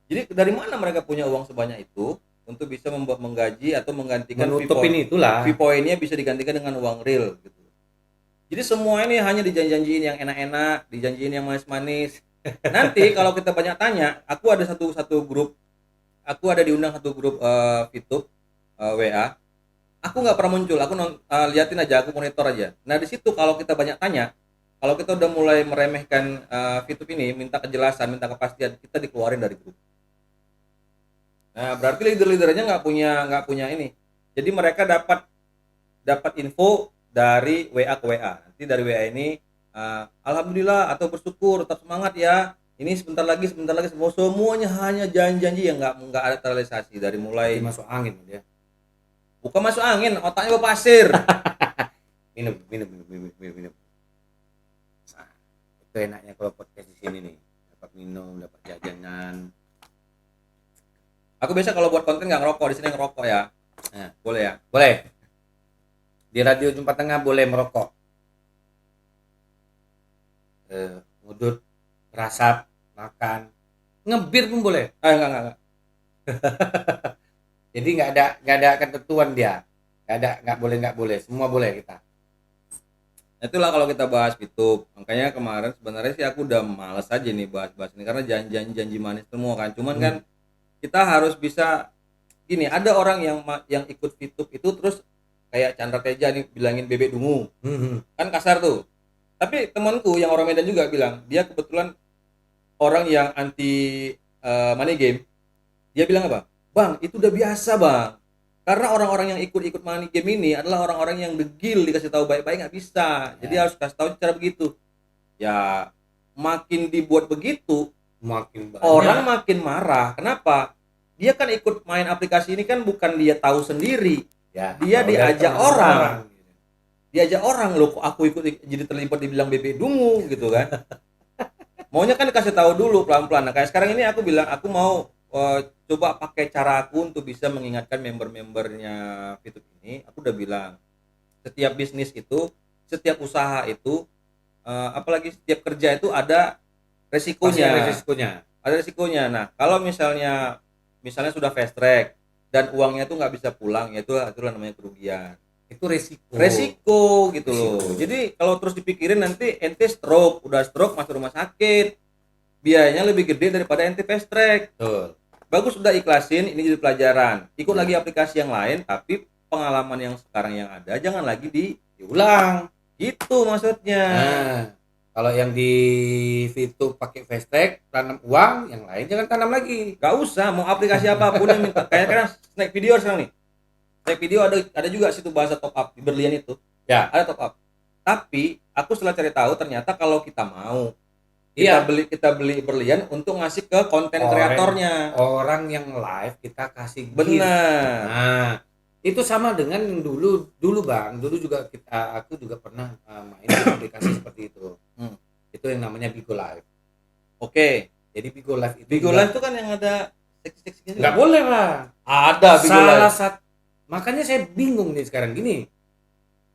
Speaker 2: Jadi dari mana mereka punya uang sebanyak itu untuk bisa menggaji atau menggantikan
Speaker 1: Menutupin itulah.
Speaker 2: fee point-nya bisa digantikan dengan uang real gitu. Jadi semua ini hanya dijanjiin yang enak-enak, dijanjiin yang manis-manis. Nanti kalau kita banyak tanya, aku ada satu grup, aku ada diundang satu grup VTube WA. Aku nggak pernah muncul, aku liatin aja, aku monitor aja. Nah di situ kalau kita banyak tanya, kalau kita udah mulai meremehkan VTube ini, minta kejelasan, minta kepastian, kita dikeluarin dari grup. Nah berarti leader-leadernya nggak punya ini. Jadi mereka dapat info dari WA ke WA. Nanti dari WA ini alhamdulillah atau bersyukur, tetap semangat ya. Ini sebentar lagi semuanya hanya janji-janji yang nggak ada terrealisasi dari mulai
Speaker 1: Masih masuk angin dia.
Speaker 2: bukan masuk angin, otaknya bawa pasir.
Speaker 1: Minum. Nah, itu enaknya kalau podcast di sini nih, dapat minum, dapat jajanan.
Speaker 2: Aku biasa kalau buat konten nggak ngerokok, di sini ngerokok ya.
Speaker 1: Nah,
Speaker 2: Boleh ya?
Speaker 1: boleh. Di Radio Jumpa Tengah boleh merokok. Ngudut, rasap, makan, ngebir pun boleh.
Speaker 2: Enggak.
Speaker 1: Jadi nggak ada ketentuan dia. Nggak boleh. Semua boleh kita.
Speaker 2: Itulah kalau kita bahas YouTube. Makanya kemarin sebenarnya sih aku udah males aja nih bahas-bahas ini karena janji manis semua kan. Cuman kan kita harus bisa gini, ada orang yang ikut YouTube itu terus kayak Chandra Teja nih bilangin bebek dungu. Kan kasar tuh. Tapi temanku yang orang Medan juga bilang, dia kebetulan orang yang anti money game. Dia bilang apa? Bang, itu udah biasa, Bang. Karena orang-orang yang ikut money game ini adalah orang-orang yang degil, dikasih tahu baik-baik nggak bisa. Jadi harus kasih tahu cara begitu. Ya, makin dibuat begitu,
Speaker 1: Makin banyak.
Speaker 2: orang makin marah. Kenapa? Dia kan ikut main aplikasi ini kan bukan dia tahu sendiri.
Speaker 1: Ya,
Speaker 2: Dia
Speaker 1: kalau
Speaker 2: diajak
Speaker 1: teman
Speaker 2: orang. Diajak orang, loh kok aku ikut jadi terlibat dibilang bebek dungu gitu kan. Maunya kan dikasih tahu dulu pelan-pelan. Nah, kayak sekarang ini aku bilang aku mau coba pakai cara aku untuk bisa mengingatkan member-membernya Fitup ini. Aku udah bilang setiap bisnis itu, setiap usaha itu, apalagi setiap kerja itu ada resikonya. Ada resikonya. Nah, kalau misalnya sudah fast track dan uangnya itu nggak bisa pulang, ya itulah namanya kerugian.
Speaker 1: Itu
Speaker 2: Resiko gitu loh. Jadi kalau terus dipikirin nanti ente stroke, udah stroke masuk rumah sakit, biayanya lebih gede daripada ente fast track.
Speaker 1: Betul.
Speaker 2: Bagus udah ikhlasin, ini jadi pelajaran. Ikut lagi aplikasi yang lain, tapi pengalaman yang sekarang yang ada jangan lagi
Speaker 1: Diulang.
Speaker 2: gitu maksudnya.
Speaker 1: Nah, kalau yang di Vito pakai fast track tanam uang, yang lain jangan tanam lagi.
Speaker 2: Gak usah mau aplikasi apapun yang minta. Kayak sekarang snack video sekarang nih. Snack video ada juga situ bahasa top up di berlian itu.
Speaker 1: Ya.
Speaker 2: Ada top up. Tapi aku setelah cari tahu ternyata kalau kita mau
Speaker 1: Iya.
Speaker 2: kita beli berlian untuk ngasih ke konten kreatornya.
Speaker 1: Orang yang live kita kasih gift.
Speaker 2: Benar.
Speaker 1: Nah, itu sama dengan yang dulu Bang. Dulu juga aku juga pernah main di aplikasi seperti itu. Itu yang namanya Bigo Live.
Speaker 2: Oke.
Speaker 1: Jadi Bigo Live itu
Speaker 2: Bigo Live itu kan yang ada seksi-seksinya juga.
Speaker 1: Nggak boleh lah.
Speaker 2: Ada Bigo Live.
Speaker 1: Makanya saya bingung nih sekarang gini.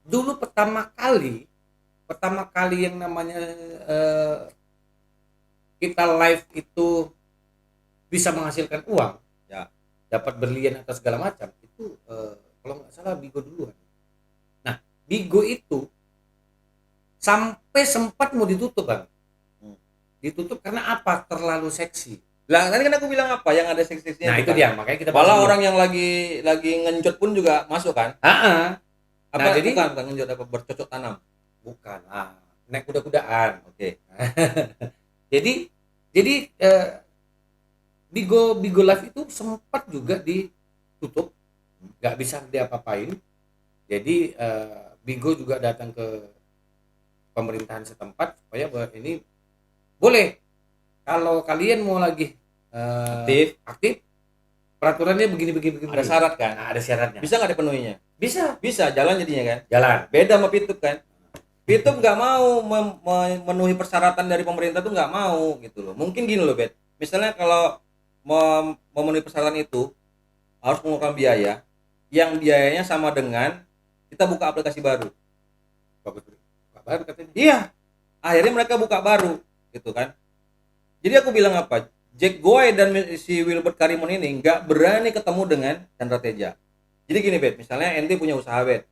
Speaker 1: Dulu pertama kali yang namanya kita live itu bisa menghasilkan uang,
Speaker 2: ya,
Speaker 1: dapat berlian atau segala macam itu kalau nggak salah Bigo duluan. Nah, Bigo itu sampai sempat mau ditutup Bang. Ditutup karena apa? Terlalu seksi.
Speaker 2: Lah tadi kan aku bilang apa yang ada seksi-seksinya.
Speaker 1: Nah, itu dia, makanya kita
Speaker 2: malah orang yang lagi ngenjot pun juga masuk kan?
Speaker 1: Nah,
Speaker 2: jadi bukan ngenjot, apa bercocok tanam.
Speaker 1: Bukan. Naik kuda-kudaan.
Speaker 2: Oke.
Speaker 1: Jadi Bigo Live itu sempat juga ditutup, nggak bisa diapa-apain. Jadi Bigo juga datang ke pemerintahan setempat supaya bahwa ini boleh kalau kalian mau lagi aktif peraturannya begini.
Speaker 2: Ada syarat kan?
Speaker 1: Nah, ada syaratnya.
Speaker 2: Bisa nggak dipenuhinya?
Speaker 1: Bisa
Speaker 2: Jalan jadinya kan?
Speaker 1: jalan.
Speaker 2: Beda sama Fitup kan? Fitup nggak mau memenuhi persyaratan dari pemerintah tuh nggak mau gitu loh. Mungkin gini loh, Bet. Misalnya kalau memenuhi persyaratan itu harus mengeluarkan biaya, yang biayanya sama dengan kita buka aplikasi baru.
Speaker 1: Bagus baru katanya.
Speaker 2: Iya, akhirnya mereka buka baru, gitu kan? Jadi aku bilang apa? Jack Goy dan si Wilbert Karimun ini nggak berani ketemu dengan Chandra Teja. Jadi gini, Bet, misalnya ente punya usaha, Bet.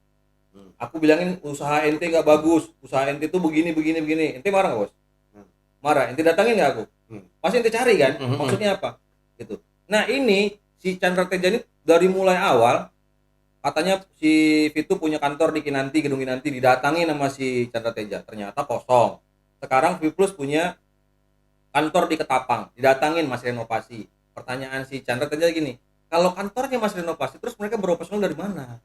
Speaker 2: Aku bilangin usaha ente nggak bagus, usaha ente tuh begini, ente marah nggak, Bos? Marah, ente datangin nggak aku? Pasti ente cari kan, maksudnya apa? Gitu. Nah ini si Chandra Teja ini dari mulai awal katanya si Fitu punya kantor di Kinanti, gedung Kinanti, didatangin sama si Chandra Teja, ternyata kosong. Sekarang Viplus punya kantor di Ketapang, didatangin masih renovasi. Pertanyaan si Chandra Teja gini, kalau kantornya masih renovasi, terus mereka beroperasional dari mana?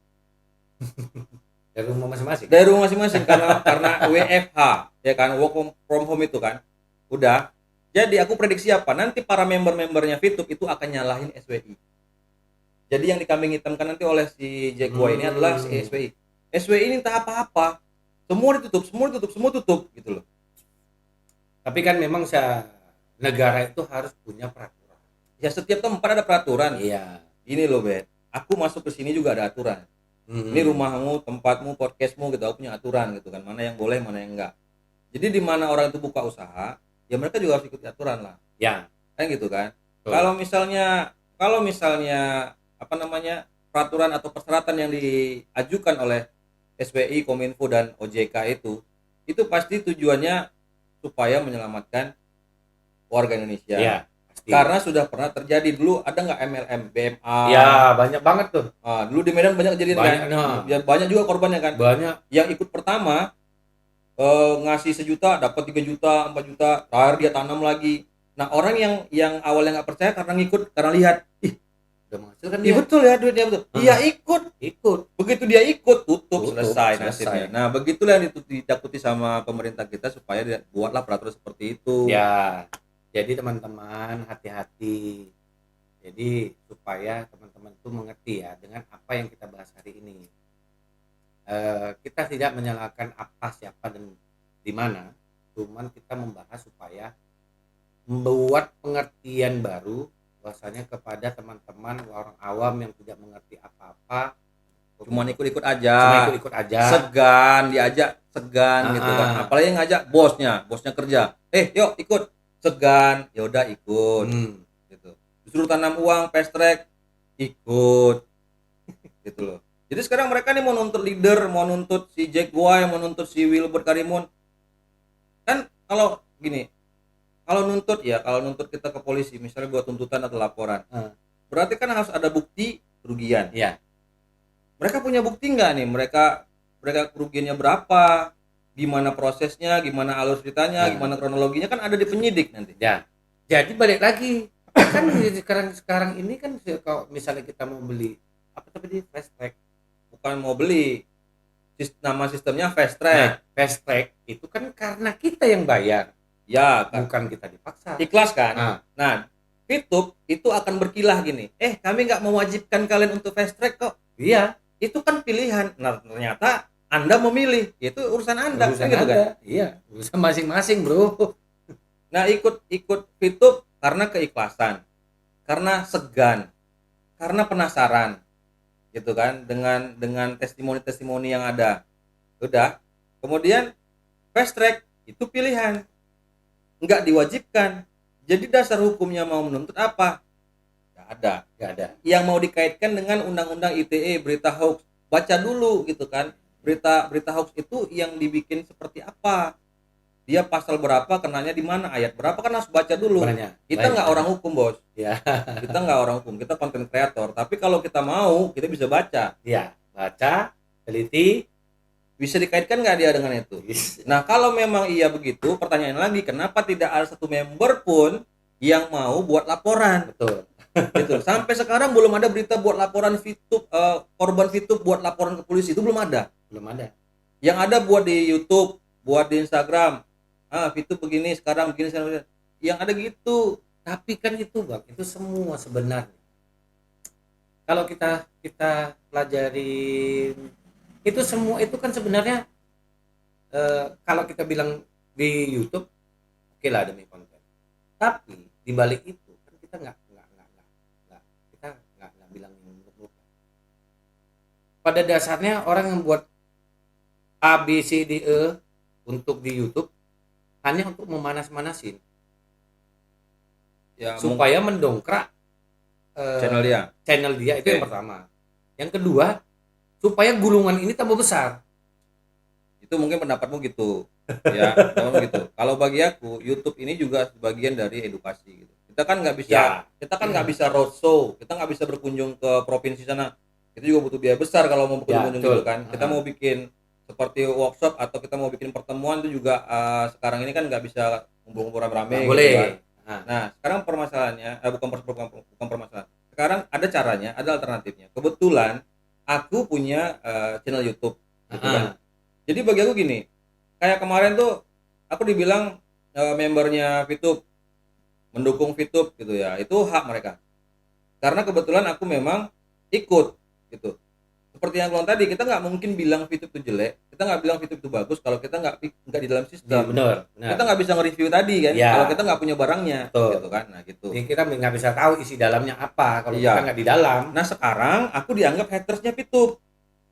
Speaker 1: Dari rumah masing-masing.
Speaker 2: Dari rumah masing-masing karena WFH, ya kan, work from home itu kan. Udah. Jadi aku prediksi apa? Nanti para member-membernya Fitup itu akan nyalahin SWI. Jadi yang dikambing hitamkan nanti oleh si Jack Boy ini adalah si SWI. SWI ini tak apa-apa. Semua ditutup gitu loh.
Speaker 1: Tapi kan memang negara itu harus punya peraturan.
Speaker 2: Ya setiap tempat ada peraturan.
Speaker 1: Iya.
Speaker 2: Ini loh, Bet. Aku masuk ke sini juga ada aturan. Ini rumahmu, tempatmu, podcastmu gitu, aku punya aturan gitu kan. Mana yang boleh, mana yang enggak. Jadi di mana orang itu buka usaha, ya mereka juga harus ikuti aturan lah.
Speaker 1: Ya.
Speaker 2: Kan gitu kan. Kalau misalnya apa namanya peraturan atau persyaratan yang diajukan oleh SWI, Kominfo dan OJK itu pasti tujuannya supaya menyelamatkan warga Indonesia.
Speaker 1: Ya, pasti.
Speaker 2: Karena sudah pernah terjadi dulu, ada nggak MLM, BMA?
Speaker 1: Ya, banyak banget tuh.
Speaker 2: Dulu di Medan banyak kejadian kan. Ya, banyak juga korbannya kan.
Speaker 1: Banyak.
Speaker 2: Yang ikut pertama ngasih 1 juta dapat 3 juta, 4 juta, terakhir dia tanam lagi. Nah, orang yang awalnya nggak percaya karena lihat,
Speaker 1: Udah menghasilkan
Speaker 2: iya
Speaker 1: dia.
Speaker 2: betul ya duitnya betul. Iya ikut. Begitu dia ikut tutup selesai nasibnya. Nah, begitulah yang ditakuti sama pemerintah kita supaya buatlah peraturan seperti itu.
Speaker 1: Ya. Jadi teman-teman hati-hati. Jadi supaya teman-teman itu mengerti ya dengan apa yang kita bahas hari ini. Kita tidak menyalahkan apa, siapa dan di mana, cuman kita membahas supaya membuat pengertian baru bahwasanya kepada teman-teman orang awam yang tidak mengerti apa-apa,
Speaker 2: cuma ikut-ikut aja, segan gitu kan. Apalagi ngajak bosnya kerja, yuk ikut, segan, ya udah ikut gitu. Disuruh tanam uang fast track, ikut gitu loh. Jadi sekarang mereka nih mau nuntut leader, mau nuntut si Jack Boy, mau nuntut si Wilbert Karimun. Kan kalau gini, kalau nuntut kita ke polisi, misalnya buat tuntutan atau laporan, berarti kan harus ada bukti kerugian.
Speaker 1: Iya.
Speaker 2: Mereka punya bukti nggak nih? Mereka kerugiannya berapa? Gimana prosesnya? Gimana alur ceritanya? Gimana kronologinya? Kan ada di penyidik nanti.
Speaker 1: Ya. Jadi balik lagi, kan sekarang ini kan kalau misalnya kita mau beli apa tadi fast track,
Speaker 2: bukan mau beli, nama sistemnya fast track.
Speaker 1: Nah, fast track itu kan karena kita yang bayar.
Speaker 2: Ya, kan?
Speaker 1: Bukan kita dipaksa.
Speaker 2: Ikhlas kan? Nah, Fitup itu akan berkilah gini. Kami nggak mewajibkan kalian untuk fast track kok.
Speaker 1: Iya,
Speaker 2: itu kan pilihan. Nah, ternyata Anda memilih. Itu urusan Anda.
Speaker 1: Urusan
Speaker 2: gitu
Speaker 1: Anda.
Speaker 2: Kan?
Speaker 1: Iya, urusan masing-masing, Bro.
Speaker 2: Nah, ikut Fitup karena keikhlasan. Karena segan. Karena penasaran. Gitu kan? Dengan testimoni-testimoni yang ada. Udah. Kemudian fast track itu pilihan. Nggak diwajibkan. Jadi dasar hukumnya mau menuntut apa? Nggak ada. Yang mau dikaitkan dengan undang-undang ITE, berita hoax, baca dulu gitu kan. Berita hoax itu yang dibikin seperti apa? Dia pasal berapa, kenanya di mana, ayat berapa, kan harus baca dulu. Kita nggak orang hukum, Bos.
Speaker 1: Ya.
Speaker 2: Kita nggak orang hukum, kita content creator. Tapi kalau kita mau, kita bisa baca.
Speaker 1: Ya, baca, teliti.
Speaker 2: Bisa dikaitkan nggak dia dengan itu? Nah, kalau memang iya begitu, pertanyaan lagi, kenapa tidak ada satu member pun yang mau buat laporan?
Speaker 1: Betul.
Speaker 2: Gitu. Sampai sekarang belum ada berita buat laporan Fitup, korban Fitup buat laporan ke polisi, itu belum ada.
Speaker 1: Belum ada.
Speaker 2: Yang ada buat di YouTube, buat di Instagram, Fitur begini sekarang begini sekarang, yang ada gitu.
Speaker 1: Tapi kan itu bang, itu semua sebenarnya kalau kita kita pelajarin itu semua itu kan sebenarnya kalau kita bilang di YouTube oke lah demi konten, tapi di balik itu kan kita nggak kita nggak bilang yang muluk-muluk. Pada dasarnya orang yang buat A B C D E untuk di YouTube hanya untuk memanas-manasin
Speaker 2: Ya
Speaker 1: supaya mendongkrak
Speaker 2: channel dia.
Speaker 1: channel dia. Itu
Speaker 2: Oke.
Speaker 1: yang pertama. Yang kedua, supaya gulungan ini tambah besar.
Speaker 2: Itu mungkin pendapatmu gitu. Ya, pendapatmu gitu. Kalau bagi aku, YouTube ini juga sebagian dari edukasi gitu. Kita kan nggak bisa,
Speaker 1: Ya.
Speaker 2: kita kan nggak bisa roadshow, kita nggak bisa berkunjung ke provinsi sana. Kita juga butuh biaya besar kalau mau
Speaker 1: Ya,
Speaker 2: berkunjung
Speaker 1: betul.
Speaker 2: gitu kan. Kita mau bikin seperti workshop atau kita mau bikin pertemuan itu juga sekarang ini kan nggak bisa kumpul-kumpul rame-rame
Speaker 1: Nggak
Speaker 2: gitu
Speaker 1: boleh.
Speaker 2: kan.
Speaker 1: Nah,
Speaker 2: Nah, sekarang permasalahannya bukan permasalahan. Sekarang ada caranya, ada alternatifnya. Kebetulan aku punya channel YouTube gitu kan. Jadi bagi aku gini, kayak kemarin tuh aku dibilang membernya VTube, mendukung VTube gitu ya, itu hak mereka. Karena kebetulan aku memang ikut gitu. Seperti yang aku bilang tadi, kita nggak mungkin bilang VTube itu jelek, kita nggak bilang VTube itu bagus kalau kita nggak di dalam sistem.
Speaker 1: benar.
Speaker 2: Kita nggak bisa nge-review tadi kan,
Speaker 1: Ya.
Speaker 2: kalau kita nggak punya barangnya,
Speaker 1: Betul.
Speaker 2: gitu kan. Nah gitu.
Speaker 1: Jadi kita nggak bisa tahu isi dalamnya apa kalau
Speaker 2: Iya.
Speaker 1: kita nggak di dalam.
Speaker 2: Nah sekarang aku dianggap hatersnya VTube.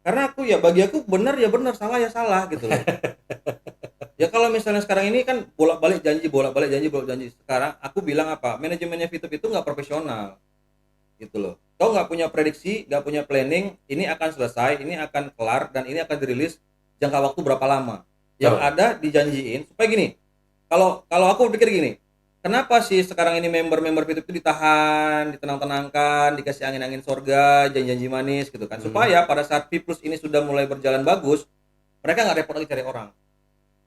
Speaker 2: Karena aku ya bagi aku benar ya benar, salah ya salah gitu loh. Ya kalau misalnya sekarang ini kan bolak-balik janji. Sekarang aku bilang apa? Manajemennya VTube itu nggak profesional gitu loh. Kau nggak punya prediksi, nggak punya planning, ini akan selesai, ini akan kelar, dan ini akan dirilis jangka waktu berapa lama. Yang
Speaker 1: Betul.
Speaker 2: ada dijanjiin supaya gini. Kalau aku pikir gini, kenapa sih sekarang ini member-member VTube itu ditahan, ditenang-tenangkan, dikasih angin-angin sorga, janji-janji manis gitu kan. Supaya pada saat V Plus ini sudah mulai berjalan bagus, mereka nggak repot lagi cari orang.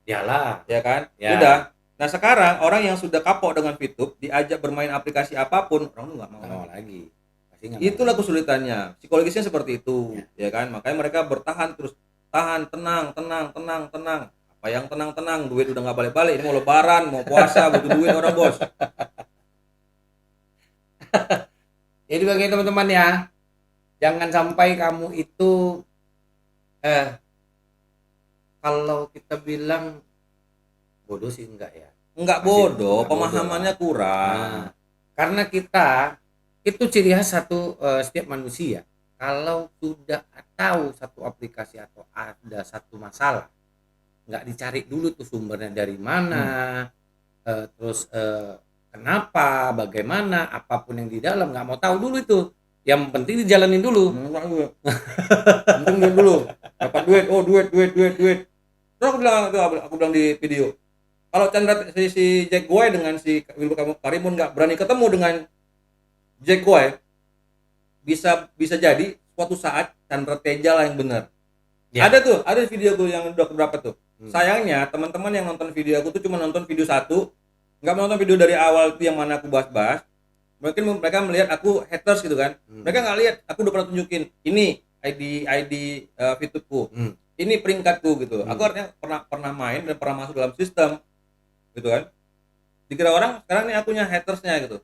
Speaker 1: Yalah.
Speaker 2: Ya kan?
Speaker 1: Ya.
Speaker 2: Udah. Nah sekarang orang yang sudah kapok dengan VTube diajak bermain aplikasi apapun, orang tuh nggak mau
Speaker 1: Nggak mau
Speaker 2: lagi.
Speaker 1: lagi. Pasti nggak mau
Speaker 2: Itulah
Speaker 1: lagi.
Speaker 2: kesulitannya. Psikologisnya seperti itu, ya kan? Makanya mereka bertahan terus, tahan, tenang. Apa yang tenang? Duit udah nggak balik-balik. Ini mau lebaran, mau puasa, butuh duit orang bos.
Speaker 1: Jadi bagi teman-teman ya, jangan sampai kamu itu kalau kita bilang bodoh sih enggak ya.
Speaker 2: Enggak
Speaker 1: Masih
Speaker 2: bodoh,
Speaker 1: enggak
Speaker 2: pemahamannya
Speaker 1: bodoh.
Speaker 2: kurang.
Speaker 1: Nah, karena kita itu ciri khas satu setiap manusia. Kalau sudah tahu satu aplikasi atau ada satu masalah, nggak dicari dulu tuh sumbernya dari mana, terus kenapa, bagaimana, apapun yang di dalam nggak mau tahu dulu itu. Yang penting dijalanin dulu.
Speaker 2: Untung duit dulu. Dapat duit, oh duit. Terus aku bilang di video, kalau Chandra si Jack Goy dengan si Wilbur Karimun nggak berani ketemu dengan Jack Goy, bisa jadi suatu saat Chandra Teja lah yang benar.
Speaker 1: Ya.
Speaker 2: Ada video gue yang udah berapa tuh. Sayangnya teman-teman yang nonton video aku tuh cuma nonton video satu, nggak menonton video dari awal tuh yang mana aku bahas. Mungkin mereka melihat aku haters gitu kan. Mereka nggak lihat aku udah pernah tunjukin ini ID VTube-ku. Ini peringkatku gitu. Aku artinya pernah main dan pernah masuk dalam sistem gitu kan. Dikira orang sekarang nih akunya hatersnya gitu.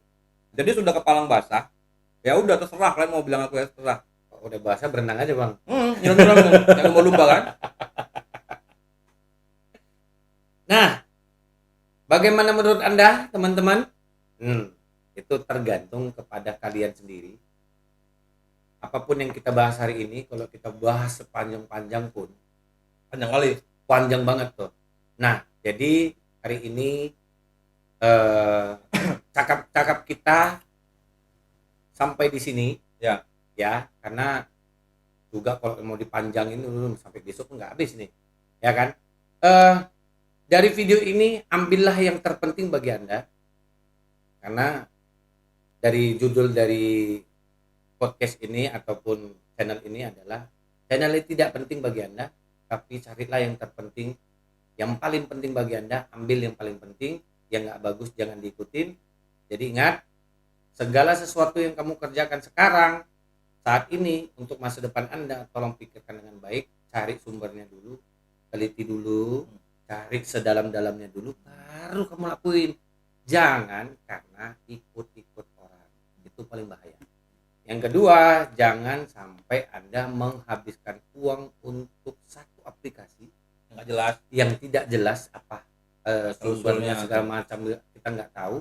Speaker 2: Jadi sudah kepalang basah. Ya udah terserah kalian mau bilang aku ya terserah.
Speaker 1: Udah bahasa berenang aja bang.
Speaker 2: Nyiram yang lumba-lumba kan.
Speaker 1: Nah, bagaimana menurut Anda teman-teman? Itu tergantung kepada kalian sendiri. Apapun yang kita bahas hari ini, kalau kita bahas sepanjang-panjang pun, panjang banget tuh. Nah, jadi hari ini cakap kita sampai di sini ya, karena juga kalau mau dipanjangin sampai besok nggak habis nih, ya kan? Dari video ini ambillah yang terpenting bagi Anda, karena dari judul dari podcast ini ataupun channel ini adalah channel yang tidak penting bagi Anda, tapi carilah yang terpenting, yang paling penting bagi Anda, ambil yang paling penting, yang nggak bagus jangan diikutin. Jadi ingat, segala sesuatu yang kamu kerjakan sekarang, saat ini, untuk masa depan Anda, tolong pikirkan dengan baik, cari sumbernya dulu, teliti dulu, cari sedalam-dalamnya dulu baru kamu lakuin. Jangan karena ikut-ikut orang, itu paling bahaya. Yang kedua, jangan sampai Anda menghabiskan uang untuk satu aplikasi
Speaker 2: nggak jelas
Speaker 1: yang tidak jelas apa sumbernya
Speaker 2: Sumbernya
Speaker 1: segala macam, kita nggak tahu.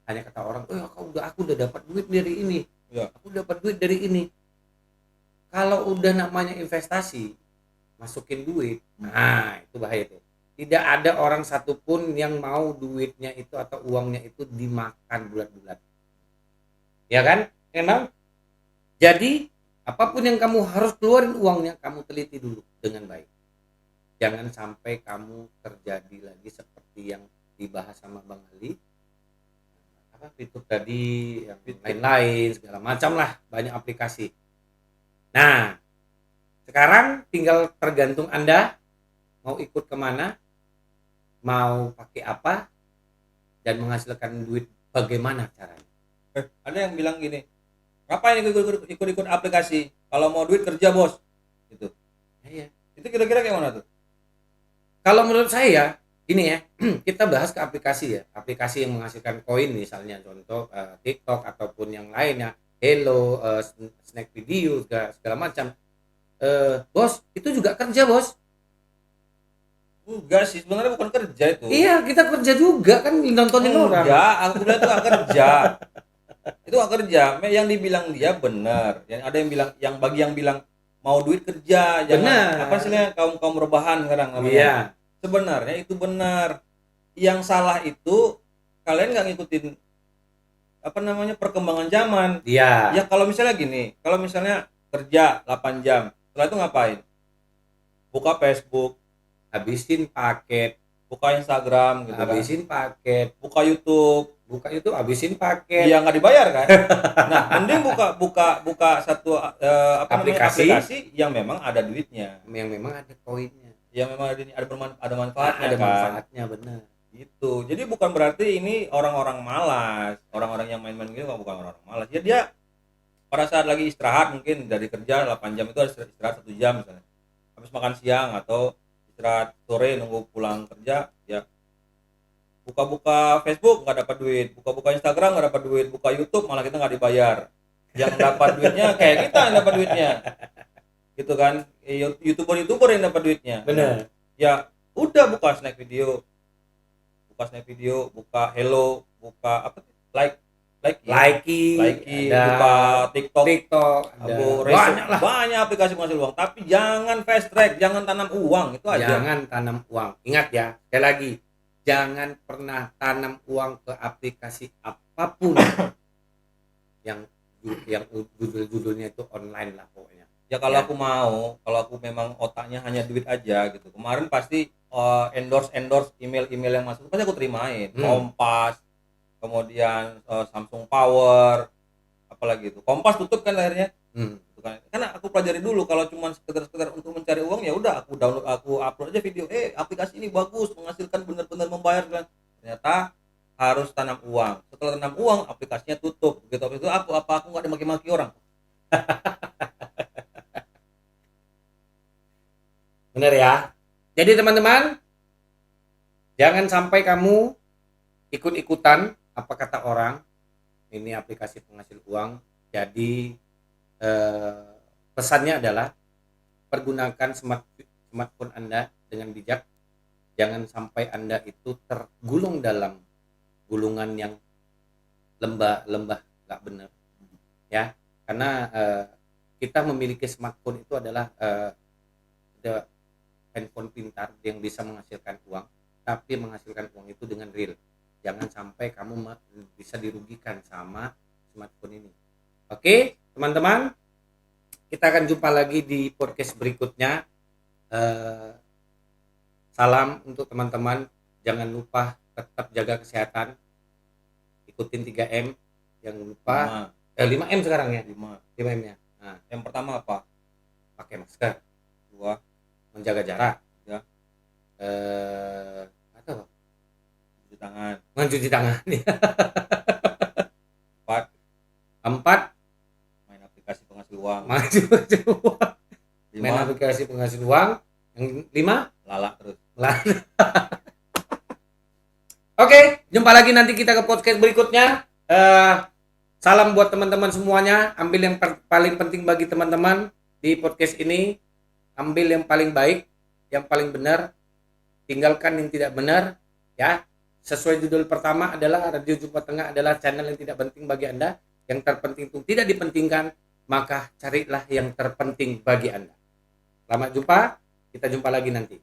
Speaker 1: Hanya kata orang, oh aku udah dapat duit dari ini,
Speaker 2: ya.
Speaker 1: aku dapat duit dari ini. Kalau udah namanya investasi, masukin duit, nah itu bahaya tuh. Tidak ada orang satupun yang mau duitnya itu atau uangnya itu dimakan bulat-bulat, ya kan? Emang jadi apapun yang kamu harus keluarin uangnya, kamu teliti dulu dengan baik. Jangan sampai kamu terjadi lagi seperti yang dibahas sama Bang Ali, apa fitur tadi yang lain-lain segala macam lah, banyak aplikasi. Nah, sekarang tinggal tergantung Anda mau ikut kemana, mau pakai apa, dan menghasilkan duit bagaimana caranya.
Speaker 2: Ada yang bilang gini, ngapain ikut aplikasi, kalau mau duit kerja bos gitu.
Speaker 1: Iya.
Speaker 2: Itu kira-kira kayak mana tuh?
Speaker 1: Kalau menurut saya ini ya, kita bahas ke aplikasi ya, aplikasi yang menghasilkan koin misalnya contoh TikTok ataupun yang lainnya, Hello, Snack Video segala macam. Bos, itu juga kerja bos.
Speaker 2: Enggak sih, sebenarnya bukan kerja itu.
Speaker 1: Iya, kita kerja juga kan nontonin orang.
Speaker 2: Enggak, aku bilang itu gak kerja. Itu gak kerja. Yang dibilang dia benar. Yang ada yang bilang, bagi yang bilang mau duit kerja, jangan
Speaker 1: Benar.
Speaker 2: apa sih kaum rebahan sekarang namanya.
Speaker 1: Iya.
Speaker 2: Sebenarnya itu benar. Yang salah itu kalian nggak ngikutin apa namanya perkembangan zaman.
Speaker 1: Iya.
Speaker 2: Ya kalau misalnya gini, kalau misalnya kerja 8 jam, setelah itu ngapain? Buka Facebook,
Speaker 1: Habisin paket,
Speaker 2: buka Instagram gitu
Speaker 1: habisin paket,
Speaker 2: buka YouTube
Speaker 1: habisin paket.
Speaker 2: iya nggak dibayar kan. Nah mending buka satu aplikasi yang memang ada duitnya,
Speaker 1: yang memang ada koinnya,
Speaker 2: yang memang ada manfaatnya
Speaker 1: ada
Speaker 2: kan.
Speaker 1: manfaatnya, benar.
Speaker 2: Gitu. Jadi bukan berarti ini orang-orang malas, orang-orang yang main-main gitu bukan orang-orang malas. Ya dia pada saat lagi istirahat, mungkin dari kerja 8 jam itu harus istirahat 1 jam misalnya, habis makan siang atau istirahat sore nunggu pulang kerja, ya buka-buka Facebook nggak dapat duit, buka-buka Instagram nggak dapat duit, buka YouTube malah kita nggak dibayar. Yang dapat duitnya kayak kita yang dapat duitnya, gitu kan? YouTuber yang dapat duitnya.
Speaker 1: Benar.
Speaker 2: Ya udah buka snack video, buka Hello, buka apa? Like, buka TikTok, banyak aplikasi menghasil uang. Tapi jangan fast track, jangan tanam uang, itu aja.
Speaker 1: Jangan tanam uang. Ingat ya, sekali lagi, jangan pernah tanam uang ke aplikasi apapun yang judulnya itu online lah pokoknya.
Speaker 2: Ya kalau aku memang otaknya hanya duit aja gitu. Kemarin pasti endorse email yang masuk pasti aku terimain. Kompas, kemudian Samsung Power, apalagi itu. Kompas tutup kan akhirnya. Gitu kan. Karena aku pelajari dulu, kalau cuma sekedar untuk mencari uang ya udah aku download, aku upload aja video. Aplikasi ini bagus, menghasilkan benar-benar membayar kan. Ternyata harus tanam uang. Setelah tanam uang, aplikasinya tutup. Begitu itu aku nggak dimaki-maki orang.
Speaker 1: Bener ya. Jadi teman-teman, jangan sampai kamu ikut-ikutan apa kata orang. Ini aplikasi penghasil uang. Jadi pesannya adalah pergunakan smartphone Anda dengan bijak. Jangan sampai Anda itu tergulung dalam gulungan yang lembah nggak benar. Ya, karena kita memiliki smartphone itu adalah handphone pintar yang bisa menghasilkan uang, tapi menghasilkan uang itu dengan real. Jangan sampai kamu bisa dirugikan sama smartphone ini. Oke, teman-teman, kita akan jumpa lagi di podcast berikutnya. Salam untuk teman-teman, jangan lupa tetap jaga kesehatan, ikutin 3M, jangan lupa 5M sekarang ya, 5M ya. Nah,
Speaker 2: yang pertama apa?
Speaker 1: Pakai masker.
Speaker 2: 2,
Speaker 1: menjaga jarak.
Speaker 2: Ya.
Speaker 1: Atau
Speaker 2: mencuci tangan.
Speaker 1: Ya.
Speaker 2: 4 main aplikasi penghasil uang. Main aplikasi penghasil uang.
Speaker 1: Yang 5
Speaker 2: lala terus.
Speaker 1: Oke, jumpa lagi nanti kita ke podcast berikutnya. Salam buat teman-teman semuanya. Ambil yang paling penting bagi teman-teman di podcast ini. Ambil yang paling baik, yang paling benar. Tinggalkan yang tidak benar. Ya, sesuai judul pertama adalah Radio Jumat Tengah adalah channel yang tidak penting bagi Anda. Yang terpenting itu tidak dipentingkan, maka carilah yang terpenting bagi Anda. Selamat jumpa. Kita jumpa lagi nanti.